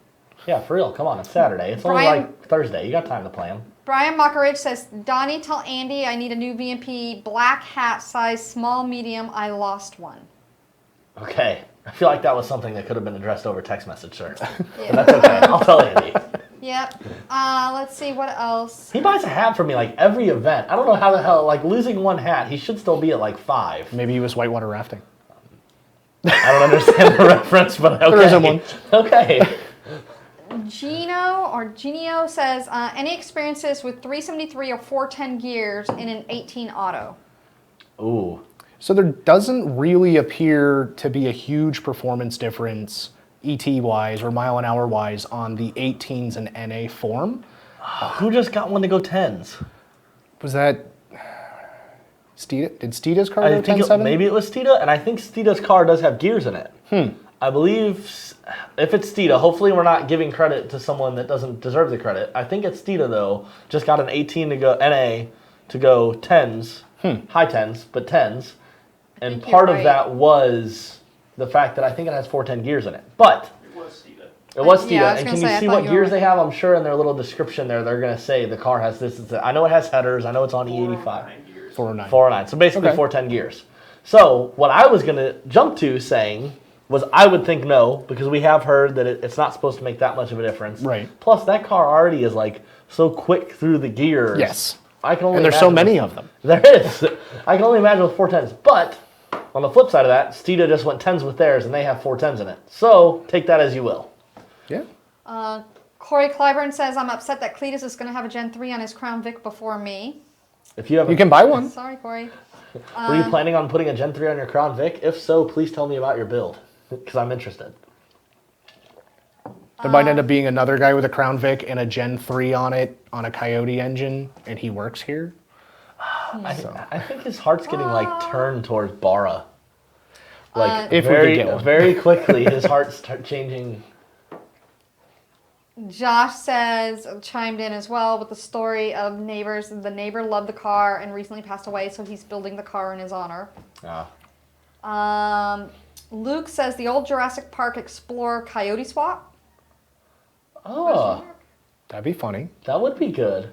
Yeah, for real. Come on, it's Saturday. It's only Brian- like Thursday. You got time to plan. Brian Mockeridge says, Donnie, tell Andy I need a new VMP black hat size, small, medium. I lost one. Okay. I feel like that was something that could have been addressed over text message, sir. Yeah. That's okay. I'll tell Andy. Yep. Let's see what else. He buys a hat for me like every event. I don't know how the hell, like losing one hat, he should still be at like 5. Maybe he was whitewater rafting. I don't understand the reference, but okay. There isn't one. Okay. Genio says, any experiences with 373 or 410 gears in an 18 auto? Ooh. So there doesn't really appear to be a huge performance difference ET-wise or mile an hour wise on the 18s and NA form. Who just got one to go 10s? Was that Steeda? Did Steeda's car I go think 10.7? maybe it was Steeda, and I think Steeda's car does have gears in it. I believe if it's Steeda, hopefully we're not giving credit to someone that doesn't deserve the credit. I think it's Steeda though. Just got an 18 to go NA to go 10s, high 10s, but 10s, and think part you're of right. that was the fact that I think it has 410 gears in it. But It was Steeda. it was Steeda, Yeah, I was and gonna can say, you I see thought what you gears were- they have? I'm sure in their little description there, they're going to say the car has this. I know it has headers. I know it's on E85. 9 years. 409. 409. So basically Okay. 410 gears. So what I was going to jump to saying was I would think no, because we have heard that it's not supposed to make that much of a difference. Right. Plus, that car already is like so quick through the gears. Yes. I can only And there's so imagine many with- of them. There is. I can only imagine with 410s. But on the flip side of that, Steeda just went 10s with theirs, and they have 410s in it. So take that as you will. Yeah. Corey Clyburn says, I'm upset that Cleetus is going to have a Gen 3 on his Crown Vic before me. If you have, You can buy one. Sorry, Corey. were you planning on putting a Gen 3 on your Crown Vic? If so, please tell me about your build, because I'm interested. There might end up being another guy with a Crown Vic and a Gen 3 on it on a Coyote engine, and he works here. I think his heart's getting like turned towards Bara. Like If we could very, get one. very quickly, his heart's changing. Josh says, chimed in as well with the story of neighbors. The neighbor loved the car and recently passed away, so he's building the car in his honor. Luke says, the old Jurassic Park Explorer Coyote swap. Oh, That'd be funny. that would be good.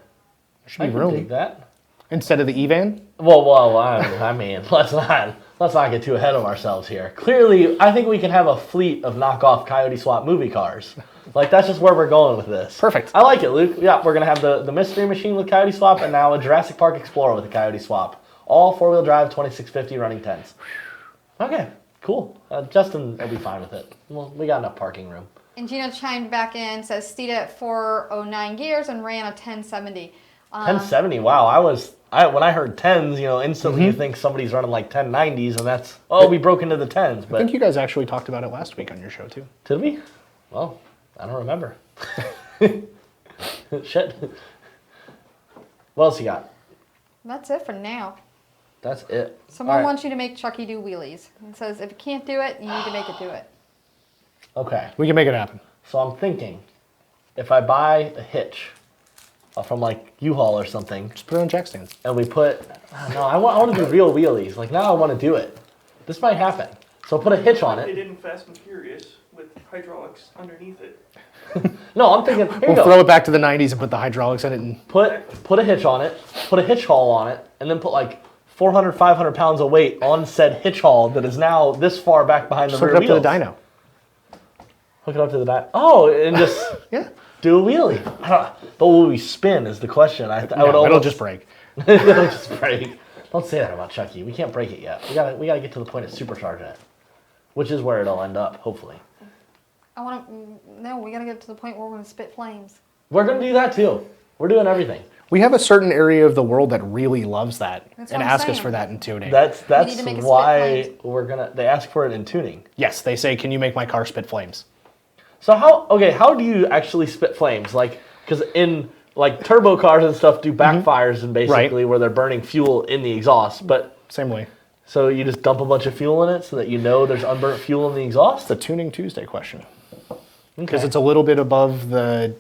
Should I be can room. dig that. Instead of the E-Van? Well, I mean, let's not get too ahead of ourselves here. Clearly, I think we can have a fleet of knockoff Coyote Swap movie cars. Like, that's just where we're going with this. Perfect. I like it, Luke. Yeah, we're going to have the Mystery Machine with Coyote Swap and now a Jurassic Park Explorer with a Coyote Swap. All four-wheel drive, 2650 running 10s. Okay, cool. Justin will be fine with it. Well, we got enough parking room. And Gino chimed back in, says, Steeda at 409 gears and ran a 1070. 1070, wow. When I heard 10s, instantly you think somebody's running like 1090s, and that's, we broke into the 10s. I But think you guys actually talked about it last week on your show, too. did we? Well, I don't remember. Shit. What else you got? That's it for now. That's it. Someone All right. wants you to make Chucky do wheelies. And says, if you can't do it, you need to make it do it. Okay. We can make it happen. So I'm thinking, if I buy a hitch from like U-Haul or something, Just put it on jack stands. and we put, I want to do real wheelies. Like now I want to do it. This might happen. So put a hitch on They it. did in Fast and Furious with hydraulics underneath it. No, I'm thinking, here you We'll go. throw it back to the 90s and put the hydraulics in it. And Put a hitch on it, put a hitch haul on it, and then put like 400, 500 pounds of weight on said hitch haul that is now this far back behind the Hook rear it up wheels. to the dyno. Hook it up to the dyno. Oh, and just Yeah. do a wheelie. But will we spin is the question. I would No, almost, it'll just break. it'll just break. Don't say that about Chucky. We can't break it yet. We gotta get to the point of supercharging it, which is where it'll end up, hopefully. No, we gotta get to the point where we're gonna spit flames. We're gonna do that too. We're doing everything. We have a certain area of the world that really loves that That's and what I'm ask us saying. for that in tuning. That's need to make it spit why flames. they ask for it in tuning. Yes, they say, can you make my car spit flames? So how do you actually spit flames? Like, because in like turbo cars and stuff do backfires and basically where they're burning fuel in the exhaust. But Same way. so you just dump a bunch of fuel in it so that you know there's unburnt fuel in the exhaust. The Tuning Tuesday question. Because Okay. it's a little bit above the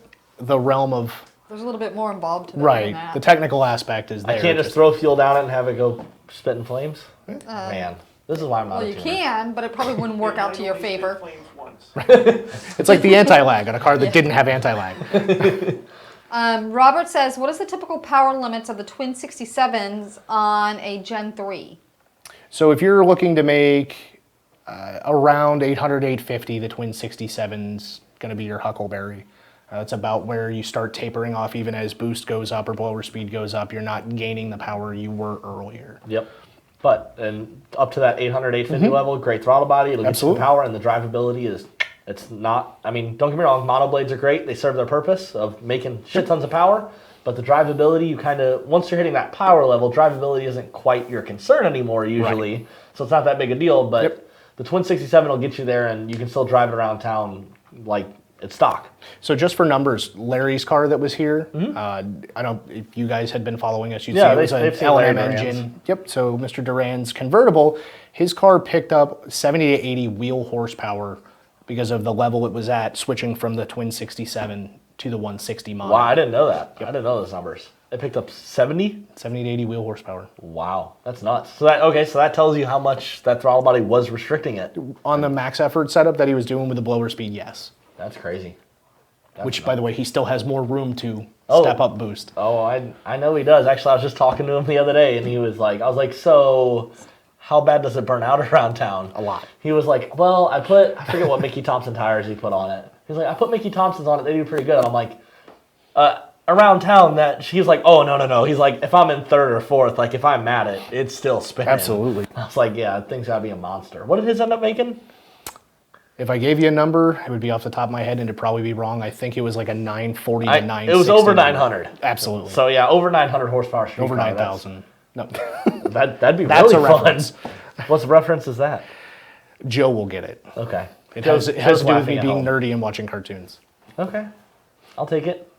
realm of There's a little bit more involved to that than right. that. The technical aspect is there. I can't just throw fuel down it and have it go spitting flames. Man, this is why I'm not Well, a you tuner. can, but it probably wouldn't work out to your Might only favor. spit flames once. It's like the anti-lag on a car that didn't have anti-lag. Robert says, what is the typical power limits of the twin 67s on a Gen 3? So if you're looking to make around 800, 850, the twin 67's going to be your huckleberry. It's about where you start tapering off even as boost goes up or blower speed goes up. You're not gaining the power you were earlier. Yep. But and up to that 800, 850 level, great throttle body. It'll get you some Absolutely. power, and the drivability is. It's not. I mean, don't get me wrong. Mono blades are great. They serve their purpose of making shit tons of power. But the drivability, you kind of once you're hitting that power level, drivability isn't quite your concern anymore usually. So it's not that big a deal. But the Twin 67 will get you there, and you can still drive it around town like it's stock. So just for numbers, Larry's car that was here, I don't if you guys had been following us, you'd Yeah, see it was they've an seen Larry LM Duran's. engine. Yep, so Mr. Duran's convertible, his car picked up 70 to 80 wheel horsepower because of the level it was at, switching from the Twin 67 to the 160 model. Wow, I didn't know that. I didn't know those numbers. It picked up 70. 70 to 80 wheel horsepower. Wow, that's nuts. So that tells you how much that throttle body was restricting it. On the max effort setup that he was doing with the blower speed, yes. That's crazy. That's Which, nuts. by the way, he still has more room to Oh. step up boost. Oh, I know he does. Actually, I was just talking to him the other day, and I was like, so how bad does it burn out around town? A lot. He was like, well, I forget what Mickey Thompson tires he put on it. He's like, I put Mickey Thompson's on it, they do pretty good. I'm like, around town, he's like, oh, no. He's like, if I'm in third or fourth, like if I'm at it, it's still spinning. Absolutely. I was like, yeah, thing's gotta be a monster. What did his end up making? If I gave you a number, it would be off the top of my head and it'd probably be wrong. I think it was like a 940 to 960. It was over 900. Absolutely. So yeah, over 900 horsepower street Over car. 9,000. No. That'd be That's really a fun. reference. What's the reference is that? Joe will get it. Okay. It has to do with laughing me at being home. nerdy and watching cartoons. Okay. I'll take it.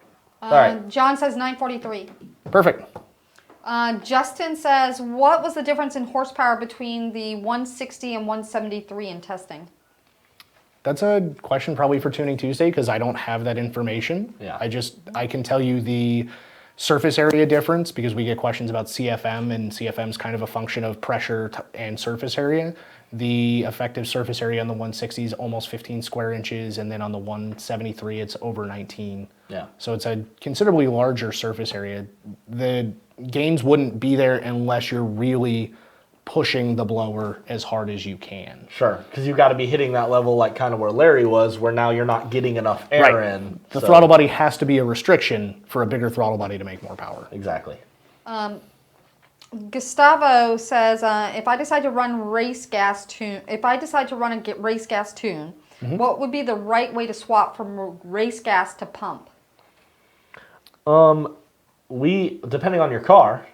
All right. John says 943. Perfect. Justin says, what was the difference in horsepower between the 160 and 173 in testing? That's a question probably for Tuning Tuesday because I don't have that information. Yeah. I can tell you the surface area difference because we get questions about CFM and CFM is kind of a function of pressure and surface area. The effective surface area on the 160 is almost 15 square inches and then on the 173 it's over 19. Yeah. So it's a considerably larger surface area. The gains wouldn't be there unless you're really pushing the blower as hard as you can. Sure. Because you've got to be hitting that level like kind of where Larry was, where now you're not getting enough air in. The so- throttle body has to be a restriction for a bigger throttle body to make more power. Exactly. Gustavo says, if I decide to run a race gas tune, what would be the right way to swap from race gas to pump? Depending on your car,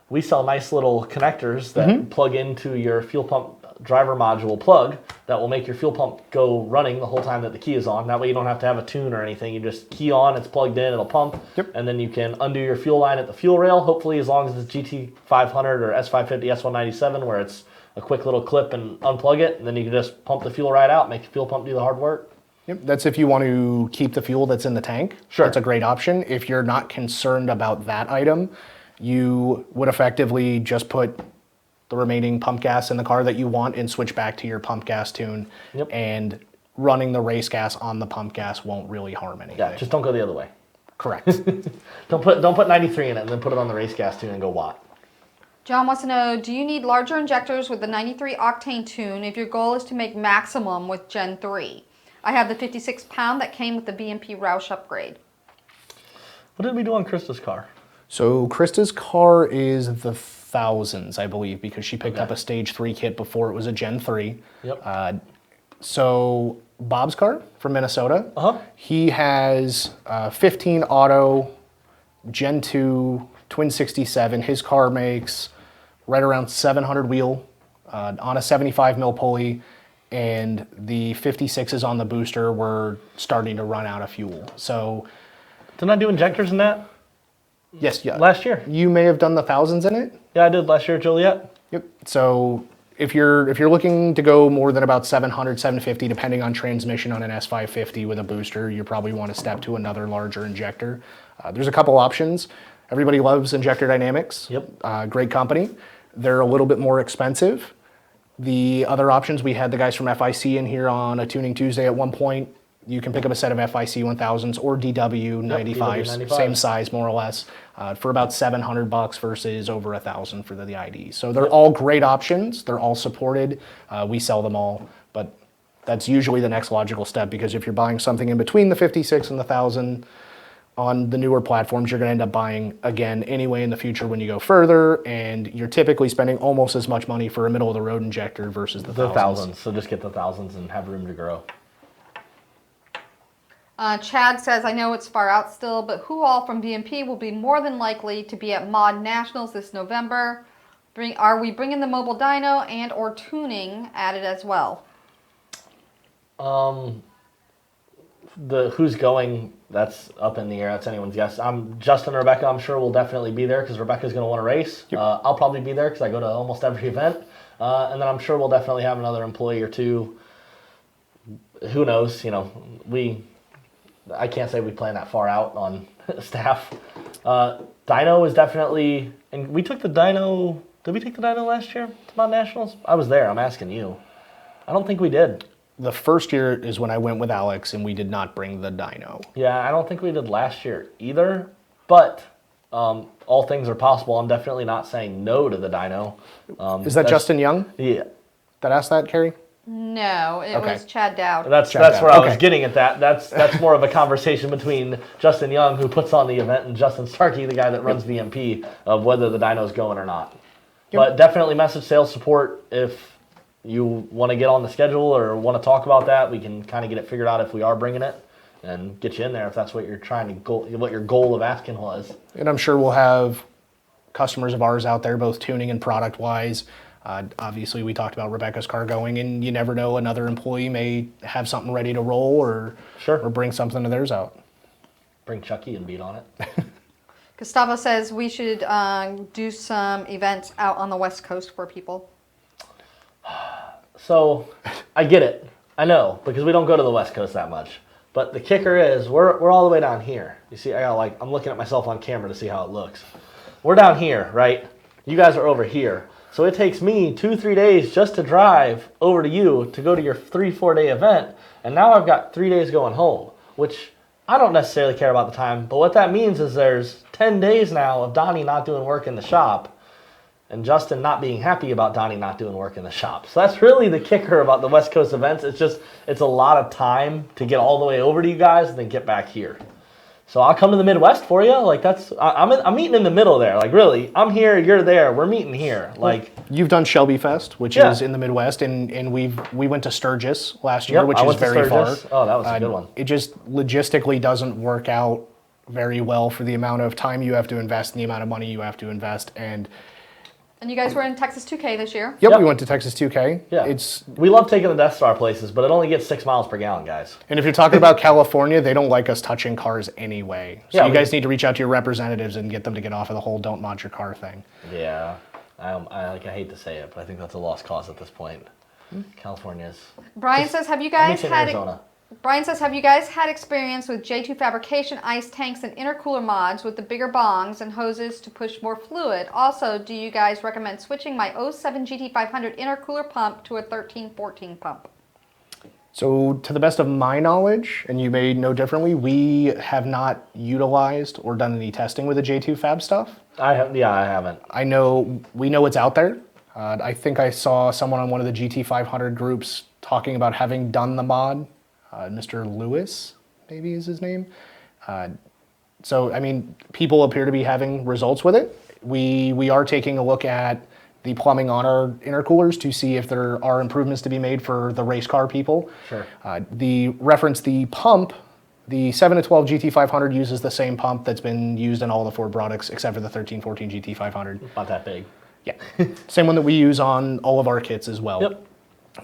we sell nice little connectors that plug into your fuel pump driver module plug that will make your fuel pump go running the whole time that the key is on. That way you don't have to have a tune or anything. You just key on, it's plugged in, it'll pump, and then you can undo your fuel line at the fuel rail, hopefully as long as it's GT500 or S550, S197, where it's a quick little clip and unplug it, and then you can just pump the fuel right out, make the fuel pump do the hard work. Yep, that's if you want to keep the fuel that's in the tank. Sure. That's a great option. If you're not concerned about that item, you would effectively just put the remaining pump gas in the car that you want and switch back to your pump gas tune. Yep. And running the race gas on the pump gas won't really harm anything. Yeah, just don't go the other way. Correct. Don't put 93 in it and then put it on the race gas tune and go watt. John wants to know, do you need larger injectors with the 93 octane tune if your goal is to make maximum with Gen 3? I have the 56 pound that came with the VMP Roush upgrade. What did we do on Krista's car? So Krista's car is the thousands, I believe, because she picked up a Stage 3 kit before it was a Gen 3. Yep. So Bob's car from Minnesota, he has 15 auto, Gen 2, twin 67. His car makes right around 700 wheel on a 75 mil pulley, and the 56s on the booster were starting to run out of fuel. So, didn't I do injectors in that? Yes, yeah. Last year. You may have done the thousands in it. Yeah, I did last year at Joliet. Yep. So if you're looking to go more than about 700, 750, depending on transmission on an S550 with a booster, you probably want to step to another larger injector. There's a couple options. Everybody loves Injector Dynamics. Yep. Great company. They're a little bit more expensive. The other options, we had the guys from FIC in here on a Tuning Tuesday at one point. You can pick up a set of FIC 1000s or DW 95s, same size more or less, for about $700 versus over $1,000 for the ID. So they're all great options. They're all supported. We sell them all, but that's usually the next logical step, because if you're buying something in between the 56 and the 1000 on the newer platforms, you're going to end up buying again anyway in the future when you go further, and you're typically spending almost as much money for a middle of the road injector versus the thousands. So just get the thousands and have room to grow. Chad says, I know it's far out still, but who all from VMP will be more than likely to be at Mod Nationals this November? Are we bringing the mobile dyno and or tuning added as well? The who's going, that's up in the air. That's anyone's guess. Justin and Rebecca, I'm sure will definitely be there because Rebecca's going to want to race. Yep. I'll probably be there because I go to almost every event. And then I'm sure we'll definitely have another employee or two. Who knows? You know, I can't say we plan that far out on staff. Dyno is definitely, and we took the dyno. Did we take the dyno last year to Mod Nationals? I was there. I'm asking you. I don't think we did. The first year is when I went with Alex, and we did not bring the dyno. Yeah, I don't think we did last year either. But all things are possible. I'm definitely not saying no to the dyno. Is that Justin Young? Yeah. That asked that, Carrie? No, it was Chad Dowd. That's where I was getting at that. That's more of a conversation between Justin Young, who puts on the event, and Justin Starkey, the guy that runs VMP, of whether the dyno's going or not. But definitely message sales support if you want to get on the schedule or want to talk about that. We can kind of get it figured out if we are bringing it and get you in there if that's what you're trying to what your goal of asking was. And I'm sure we'll have customers of ours out there, both tuning and product-wise. Obviously, we talked about Rebecca's car going, and you never know, another employee may have something ready to roll or bring something of theirs out. Bring Chucky and beat on it. Gustavo says we should do some events out on the West Coast for people. So, I get it. I know, because we don't go to the West Coast that much. But the kicker is, we're all the way down here. You see, I'm looking at myself on camera to see how it looks. We're down here, right? You guys are over here. So it takes me 2-3 days just to drive over to you to go to your 3-4 day event. And now I've got 3 days going home, which I don't necessarily care about the time. But what that means is there's 10 days now of Donnie not doing work in the shop and Justin not being happy about Donnie not doing work in the shop. So that's really the kicker about the West Coast events. It's a lot of time to get all the way over to you guys and then get back here. So I'll come to the Midwest for you. Like I'm meeting in the middle there. Like really, I'm here, you're there. We're meeting here. Like you've done Shelby Fest, which is in the Midwest, and we went to Sturgis last year, which is very far. Oh, that was a good one. It just logistically doesn't work out very well for the amount of time you have to invest and the amount of money you have to invest. And you guys were in Texas 2K this year? Yep, we went to Texas 2K. Yeah. We love taking the Death Star places, but it only gets 6 miles per gallon, guys. And if you're talking about California, they don't like us touching cars anyway. So you guys need to reach out to your representatives and get them to get off of the whole don't mod your car thing. Yeah. I hate to say it, but I think that's a lost cause at this point. California's. Brian says, have you guys had experience with J2 fabrication, ice tanks, and intercooler mods with the bigger bongs and hoses to push more fluid? Also, do you guys recommend switching my 07 GT500 intercooler pump to a 1314 pump? So to the best of my knowledge, and you may know differently, we have not utilized or done any testing with the J2 Fab stuff. I haven't. We know it's out there. I think I saw someone on one of the GT500 groups talking about having done the mod. Mr. Lewis, maybe is his name. So, I mean, people appear to be having results with it. We are taking a look at the plumbing on our intercoolers to see if there are improvements to be made for the race car people. Sure. The pump, the 7 to 12 GT500 uses the same pump that's been used in all the Ford products except for the 1314 GT500. Not that big. Yeah. Same one that we use on all of our kits as well. Yep.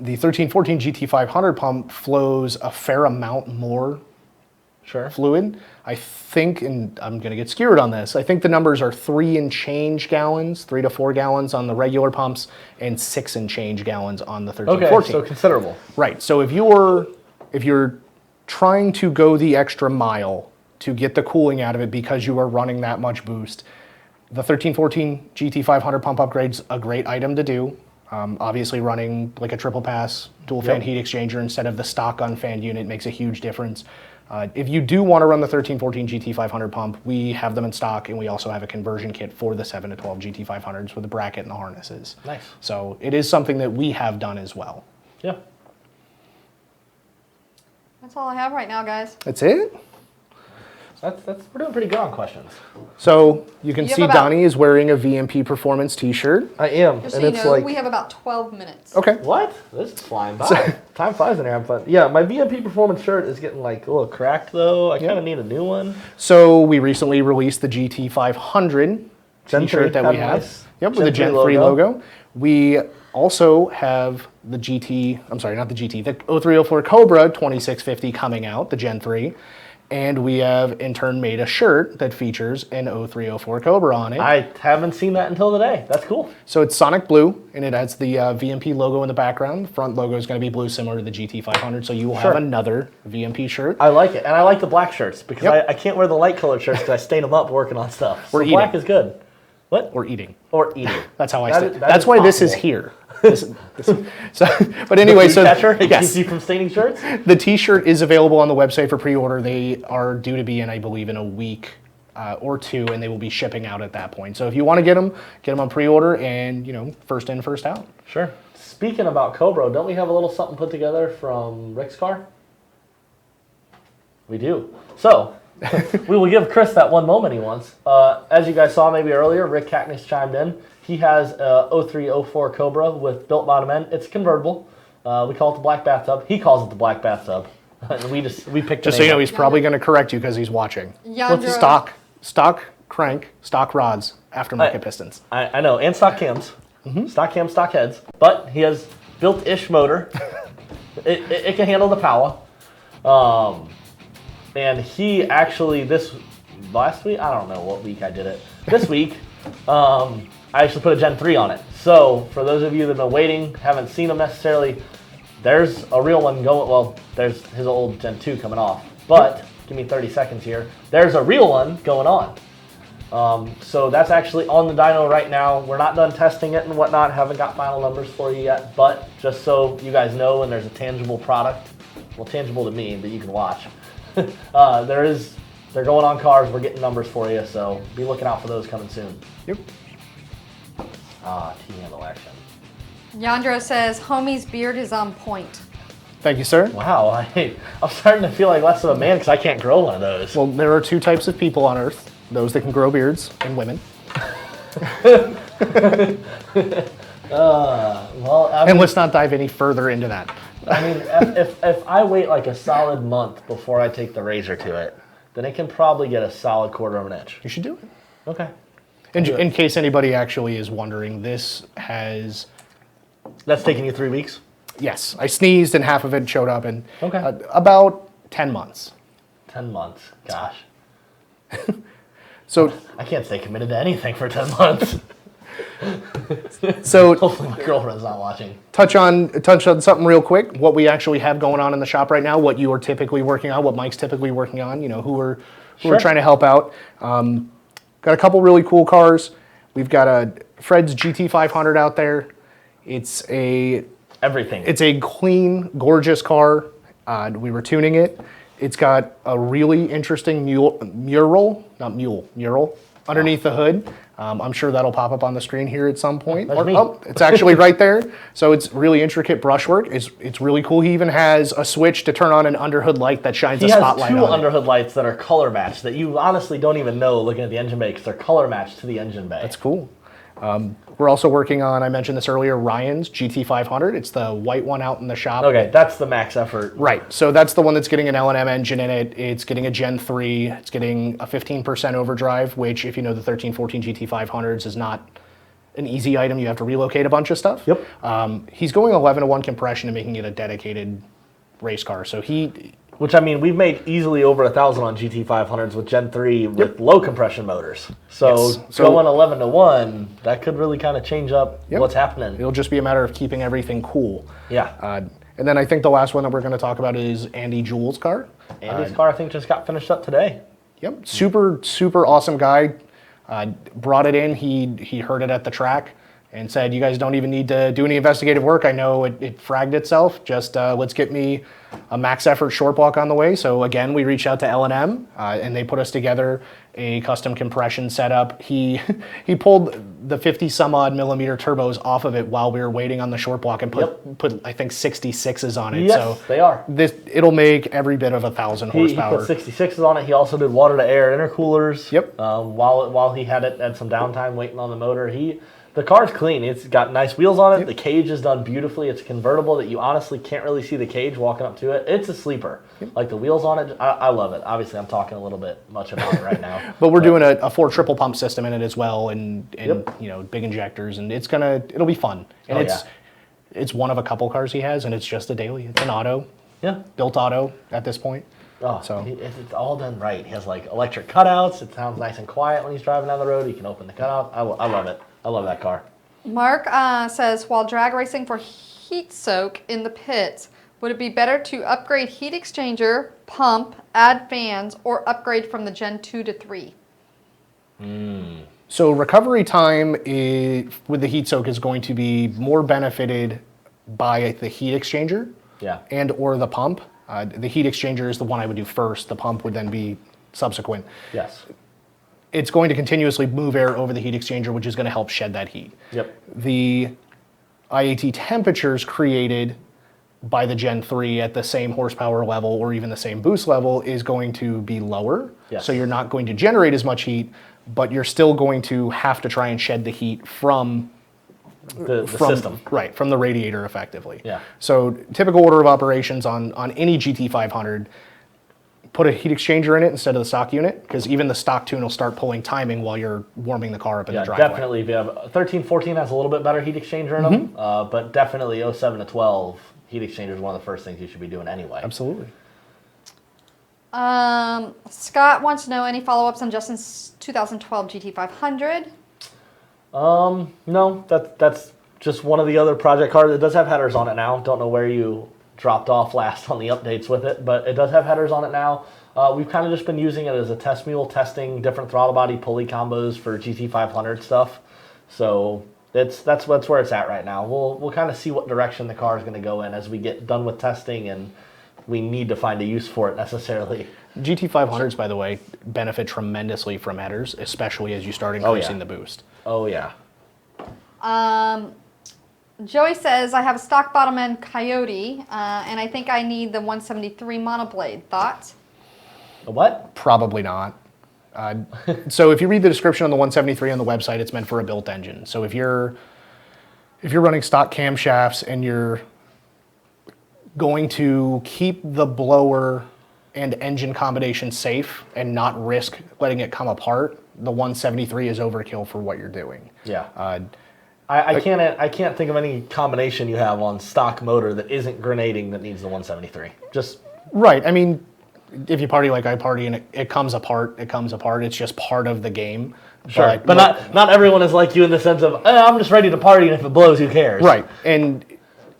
The 1314 GT500 pump flows a fair amount more Sure. fluid. I think, and I'm going to get skewered on this, I think the numbers are 3 and change gallons, 3 to 4 gallons on the regular pumps, and 6 and change gallons on the 1314. Okay, so considerable. Right. So if you're trying to go the extra mile to get the cooling out of it because you are running that much boost, the 1314 GT500 pump upgrade's a great item to do. Obviously running like a triple pass dual fan heat exchanger instead of the stock unfanned unit makes a huge difference. If you do want to run the 1314 GT500 pump, we have them in stock, and we also have a conversion kit for the 7 to 12 GT500s with the bracket and the harnesses. Nice. So it is something that we have done as well. Yeah. That's all I have right now, guys. That's it? We're doing pretty good on questions. So you can You have see about- Donnie is wearing a VMPPerformance t-shirt. I am, Just so you know, we have about 12 minutes. Okay. What? This is flying by. Time flies in here, but yeah, my VMPPerformance shirt is getting like a little cracked though. I kind of need a new one. So we recently released the GT500 Gen t-shirt 3, that we kinda have. nice. Yep, with the Gen 3 logo. We also have the GT, I'm sorry, not the GT, the 0304 Cobra 2650 coming out, the Gen 3. And we have in turn made a shirt that features an 0304 Cobra on it. I haven't seen that until today. That's cool. So it's Sonic Blue, and it has the VMP logo in the background. The front logo is going to be blue, similar to the GT500, so you will have another VMP shirt. I like it, and I like the black shirts because Yep. I can't wear the light colored shirts because I stain them up working on stuff. So Or black eating. is good. What? Or eating. Or eating. That's how I That say is- it. that That's is why this is possible. here. But anyway, Food so catcher? It yes, keeps you from staining shirts? the T-shirt is available on the website for pre-order. They are due to be in, I believe, in a week or two, and they will be shipping out at that point. So if you want to get them on pre-order, and first in, first out. Sure. Speaking about Cobra, don't we have a little something put together from Rick's car? We do. So, we will give Chris that one moment he wants. As you guys saw maybe earlier, Rick Cackness chimed in. He has a 0304 Cobra with built bottom end. It's convertible. We call it the black bathtub. He calls it the black bathtub. And we picked Just the so you know, name. he's probably going to correct you because he's watching. Yandra, Stock crank, stock rods, aftermarket pistons. I know, and stock cams. Stock cams, stock heads. But he has built-ish motor. it can handle the power. And he actually, last week, I don't know what week I did it. This week, I actually put a Gen 3 on it. So, for those of you that have been waiting, haven't seen them necessarily, there's a real one going, well, there's his old Gen 2 coming off. But, give me 30 seconds here, there's a real one going on. So that's actually on the dyno right now. We're not done testing it and whatnot, haven't got final numbers for you yet, but just so you guys know, and there's a tangible product, well, tangible to me, that you can watch. They're going on cars, we're getting numbers for you, so be looking out for those coming soon. Yep. T-handle action. Yandra says, homie's beard is on point. Thank you, sir. Wow, I'm starting to feel like less of a man because I can't grow one of those. Well, there are two types of people on Earth. Those that can grow beards and women. And let's not dive any further into that. I mean, if I wait like a solid month before I take the razor to it, then it can probably get a solid quarter of an inch. You should do it. Okay. In case anybody actually is wondering, this has... That's taking you 3 weeks? Yes, I sneezed and half of it showed up in Okay. About 10 months. 10 months. Gosh. So, I can't stay committed to anything for 10 months. so Hopefully my girlfriend's not watching. touch on something real quick. What we actually have going on in the shop right now, what you are typically working on, what Mike's typically working on, who we're Sure. trying to help out. Got a couple really cool cars. We've got a Fred's GT500 out there. It's a Everything. clean, gorgeous car. We were tuning it. It's got a really interesting mural underneath the hood. I'm sure that'll pop up on the screen here at some point. That's me. Oh, it's actually right there. So it's really intricate brushwork. It's really cool. He even has a switch to turn on an underhood light that shines a spotlight on it. He has 2 underhood lights that are color matched that you honestly don't even know looking at the engine bay because they're color matched to the engine bay. That's cool. We're also working on, I mentioned this earlier, Ryan's GT500. It's the white one out in the shop. Okay, that's the max effort. Right, so that's the one that's getting an L&M engine in it. It's getting a Gen 3. It's getting a 15% overdrive, which if you know the 13, 14 GT500s is not an easy item. You have to relocate a bunch of stuff. Yep. He's going 11-to-1 compression and making it a dedicated race car. So Which, I mean, we've made easily over 1,000 on GT500s with Gen 3 with low compression motors. So, Yes. So going 11-to-1, that could really kind of change up what's happening. it'll just be a matter of keeping everything cool. Yeah. And then I think the last one that we're going to talk about is Andy Jewell's car. Andy's car, I think, just got finished up today. Yep, super awesome guy. Brought it in. He heard it at the track and said, "You guys don't even need to do any investigative work. I know it fragged itself. Just let's get me a max effort short block on the way." So again, we reached out to L&M and they put us together a custom compression setup. He pulled the 50 some odd millimeter turbos off of it while we were waiting on the short block and put I think 66s on it. Yes, so they are. It'll make every bit of 1,000 horsepower. He put 66s on it. He also did water to air intercoolers. Yep. While he had some downtime waiting on the motor, the car's clean. It's got nice wheels on it. Yep. The cage is done beautifully. It's a convertible that you honestly can't really see the cage walking up to it. It's a sleeper. Yep. Like the wheels on it, I love it. Obviously, I'm talking a little bit much about it right now. But we're doing a 4 triple pump system in it as well, and big injectors, and it'll be fun. And it's one of a couple cars he has, and it's just a daily. It's an auto. Yeah. Built auto at this point. Oh, so it's all done right. He has like electric cutouts. It sounds nice and quiet when he's driving down the road. He can open the cutout. I love it. I love that car. Mark says, while drag racing for heat soak in the pits, would it be better to upgrade heat exchanger, pump, add fans, or upgrade from the Gen 2 to 3? So recovery time with the heat soak is going to be more benefited by the heat exchanger and or the pump. The heat exchanger is the one I would do first. The pump would then be subsequent. Yes. It's going to continuously move air over the heat exchanger, which is going to help shed that heat. Yep. The IAT temperatures created by the Gen 3 at the same horsepower level or even the same boost level is going to be lower. Yes. So you're not going to generate as much heat, but you're still going to have to try and shed the heat from the system. Right, from the radiator effectively. Yeah. So typical order of operations on any GT500, put a heat exchanger in it instead of the stock unit, because even the stock tune will start pulling timing while you're warming the car up in the driveway. Definitely. If you have 13, 14 has a little bit better heat exchanger in them, but definitely 07 to 12 heat exchanger is one of the first things you should be doing anyway. Absolutely. Scott wants to know any follow-ups on Justin's 2012 GT500. No, that's just one of the other project cars. It does have headers on it now. Don't know where you dropped off last on the updates with it, but it does have headers on it now. We've kind of just been using it as a test mule, testing different throttle body pulley combos for GT500 stuff. So that's where it's at right now. We'll kind of see what direction the car is going to go in as we get done with testing, and we need to find a use for it necessarily. GT500s, by the way, benefit tremendously from headers, especially as you start increasing the boost. Oh yeah. Joey says, I have a stock bottom end Coyote, and I think I need the 173 monoblade. Thoughts? A what? Probably not. So if you read the description on the 173 on the website, it's meant for a built engine. So if you're running stock camshafts and you're going to keep the blower and engine combination safe and not risk letting it come apart, the 173 is overkill for what you're doing. Yeah. I can't think of any combination you have on stock motor that isn't grenading that needs the 173. Just right. I mean, if you party like I party and it comes apart, it comes apart. It's just part of the game. Sure, but not everyone is like you in the sense of I'm just ready to party, and if it blows, who cares? Right. And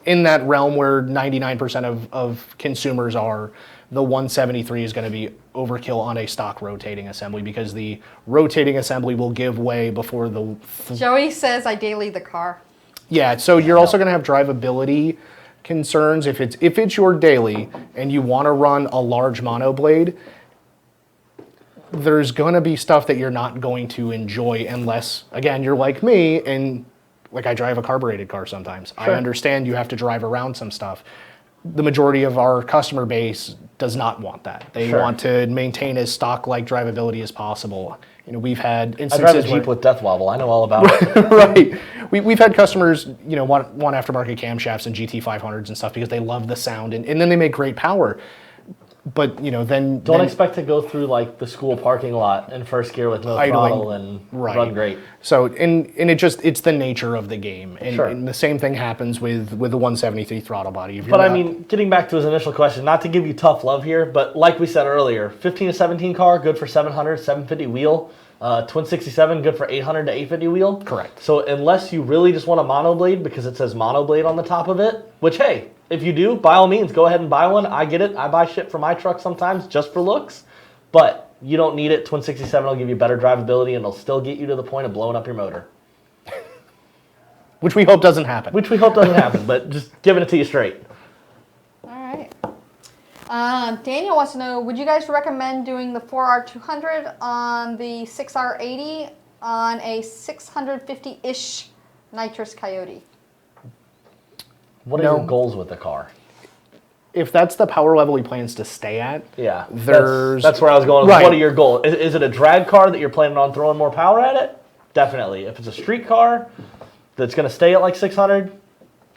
in that realm where 99% of consumers are, the 173 is going to be overkill on a stock rotating assembly because the rotating assembly will give way before the... Joey says I daily the car. Yeah, so you're also going to have drivability concerns, if it's your daily and you want to run a large monoblade, there's going to be stuff that you're not going to enjoy unless, again, you're like me and like I drive a carbureted car sometimes. Sure. I understand you have to drive around some stuff. The majority of our customer base does not want that. They want to maintain as stock-like drivability as possible. You know, we've had instances I drive a Jeep with death wobble. I know all about it. Right. We've had customers, you know, want aftermarket camshafts and GT500s and stuff because they love the sound and then they make great power. But, you know, then... Don't expect to go through, like, the school parking lot in first gear with no throttle and run great. So, and it's the nature of the game. And the same thing happens with the 173 throttle body. But, I mean, getting back to his initial question, not to give you tough love here, but like we said earlier, 15 to 17 car, good for 700, 750 wheel. Twin 67, good for 800 to 850 wheel. Correct. So, unless you really just want a monoblade because it says monoblade on the top of it, which, hey... If you do, by all means, go ahead and buy one. I get it. I buy shit for my truck sometimes just for looks. But you don't need it. Twin 67 will give you better drivability, and it'll still get you to the point of blowing up your motor. Which we hope doesn't happen. But just giving it to you straight. All right. Daniel wants to know, would you guys recommend doing the 4R200 on the 6R80 on a 650-ish nitrous Coyote? What are your goals with the car? If that's the power level he plans to stay at, that's where I was going. Right. What are your goals? Is it a drag car that you're planning on throwing more power at it? Definitely. If it's a street car that's going to stay at like 600,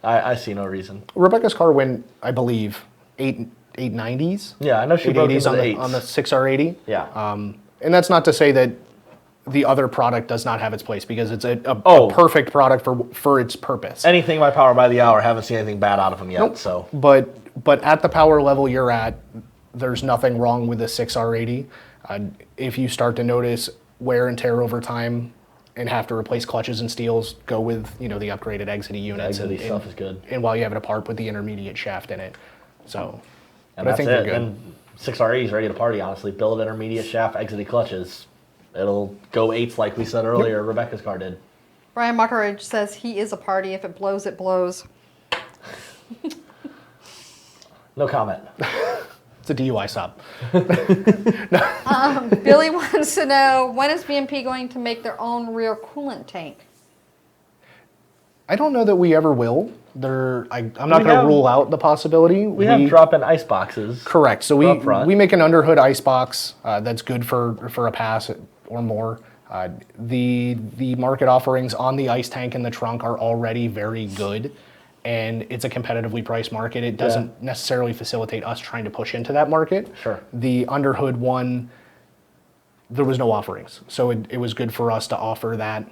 I see no reason. Rebecca's car went, I believe, 890s. Yeah, I know she broke into the 8s. On the 6R80. Yeah. And that's not to say that the other product does not have its place because it's a perfect product for its purpose. Anything by power by the hour, haven't seen anything bad out of them yet. Nope. So, but at the power level you're at, there's nothing wrong with the 6R80. If you start to notice wear and tear over time and have to replace clutches and steels, go with the upgraded Exity units. Exity stuff is good. And while you have it apart, with the intermediate shaft in it. So, and but I think it. good. And 6R80 is ready to party. Honestly, build intermediate shaft, Exity clutches. It'll go 8s like we said earlier. Yep. Rebecca's car did. Brian Muckeridge says he is a party. If it blows, it blows. No comment. It's a DUI stop. Billy wants to know, when is VMP going to make their own rear coolant tank? I don't know that we ever will. I'm not going to rule out the possibility. We have drop-in ice boxes. Correct. So we make an underhood ice box that's good for a pass or more. The market offerings on the ice tank in the trunk are already very good, and it's a competitively priced market. It doesn't necessarily facilitate us trying to push into that market. Sure. The underhood one, there was no offerings, so it was good for us to offer that.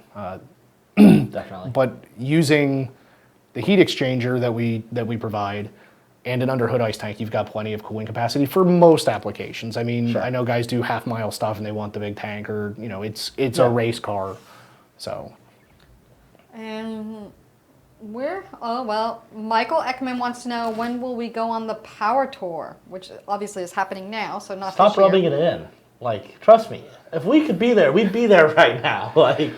Definitely. But using the heat exchanger that we provide and an underhood ice tank, you've got plenty of cooling capacity for most applications. I mean, sure. I know guys do half-mile stuff and they want the big tank, or it's a race car. So. And Michael Ekman wants to know, when will we go on the Power Tour, which obviously is happening now, so not Stop rubbing it in. Like, trust me, if we could be there, we'd be there right now. Like.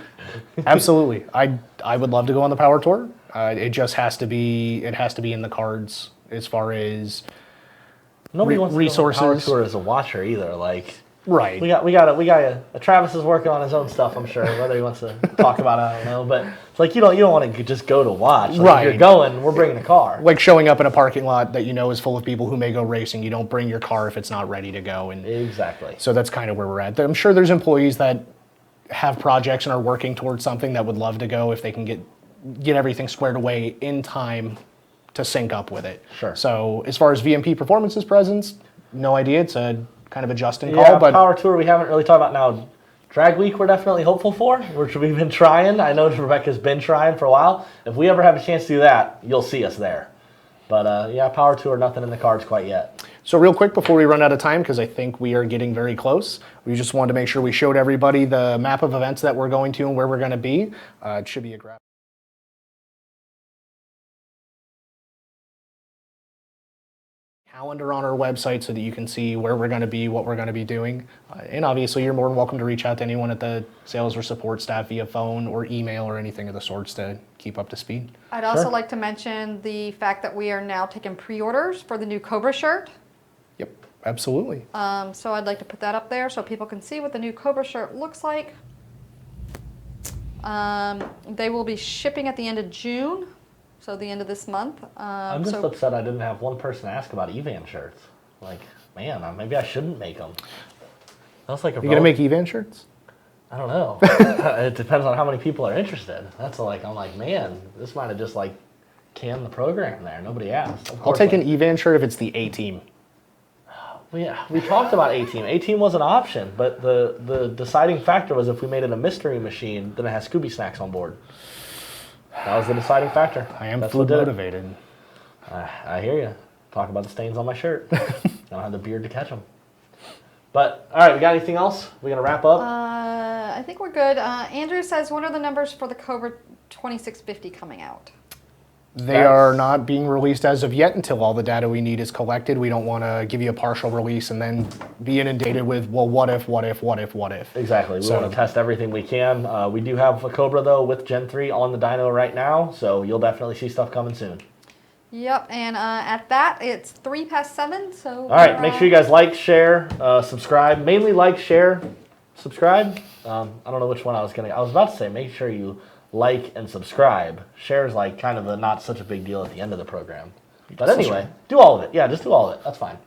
Absolutely. I would love to go on the Power Tour. It just has to be in the cards as far as nobody wants resources. To go on the Power Tour as a watcher either. Like, right. We got a Travis is working on his own stuff, I'm sure. Whether he wants to talk about it, I don't know. But it's like you don't want to just go to watch. Like, right. If you're going, we're bringing a car. Like showing up in a parking lot that is full of people who may go racing. You don't bring your car if it's not ready to go. And exactly. So that's kind of where we're at. I'm sure there's employees that have projects and are working towards something that would love to go if they can get everything squared away in time to sync up with it. Sure. So as far as VMPPerformance's presence, no idea. It's a kind of a Justin call. Yeah, but Power Tour we haven't really talked about now. Drag Week we're definitely hopeful for, which we've been trying. I know Rebecca's been trying for a while. If we ever have a chance to do that, you'll see us there. But Power Tour, nothing in the cards quite yet. So real quick before we run out of time, because I think we are getting very close, we just wanted to make sure we showed everybody the map of events that we're going to and where we're going to be. It should be a graph. calendar on our website so that you can see where we're going to be, what we're going to be doing. And obviously, you're more than welcome to reach out to anyone at the sales or support staff via phone or email or anything of the sorts to keep up to speed. I'd also like to mention the fact that we are now taking pre-orders for the new Cobra shirt. Yep, absolutely. So I'd like to put that up there so people can see what the new Cobra shirt looks like. They will be shipping at the end of June, so the end of this month. I'm just upset I didn't have one person ask about Evan shirts. Like, man, maybe I shouldn't make them. That's like a. You gonna make Evan shirts? I don't know. It depends on how many people are interested. That's like, I'm like, man, this might have just like canned the program there. Nobody asked. I'll take an Evan shirt if it's the A-Team. Yeah, we talked about A-Team. A-Team was an option, but the deciding factor was if we made it a mystery machine, then it has Scooby snacks on board. That was the deciding factor. I am That's food what did it. motivated. I hear you. Talk about the stains on my shirt. I don't have the beard to catch them. But, all right, we got anything else? We going to wrap up? I think we're good. Andrew says, what are the numbers for the Cobra 2650 coming out? They are not being released as of yet until all the data we need is collected. We don't want to give you a partial release and then be inundated with, well, what if? Exactly. We want to test everything we can. We do have a Cobra, though, with Gen 3 on the dyno right now, so you'll definitely see stuff coming soon. Yep, and at that, it's 7:03, so... All right, make sure you guys like, share, subscribe. Mainly like, share, subscribe. I don't know which one I was about to say make sure you like and subscribe. Share is like kind of a not such a big deal at the end of the program. But anyway, do all of it. Yeah, just do all of it. That's fine.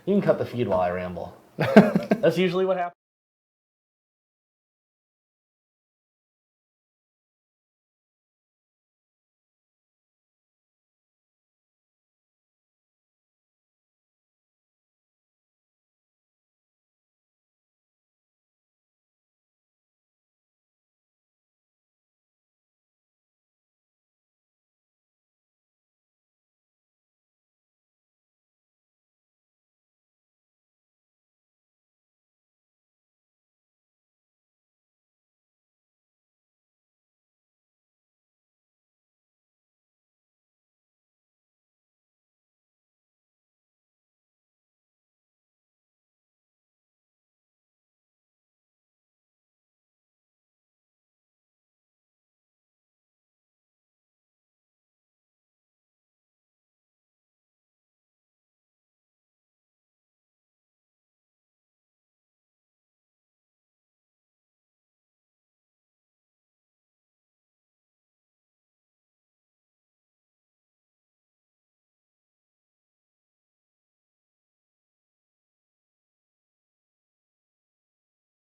You can cut the feed while I ramble. That's usually what happens.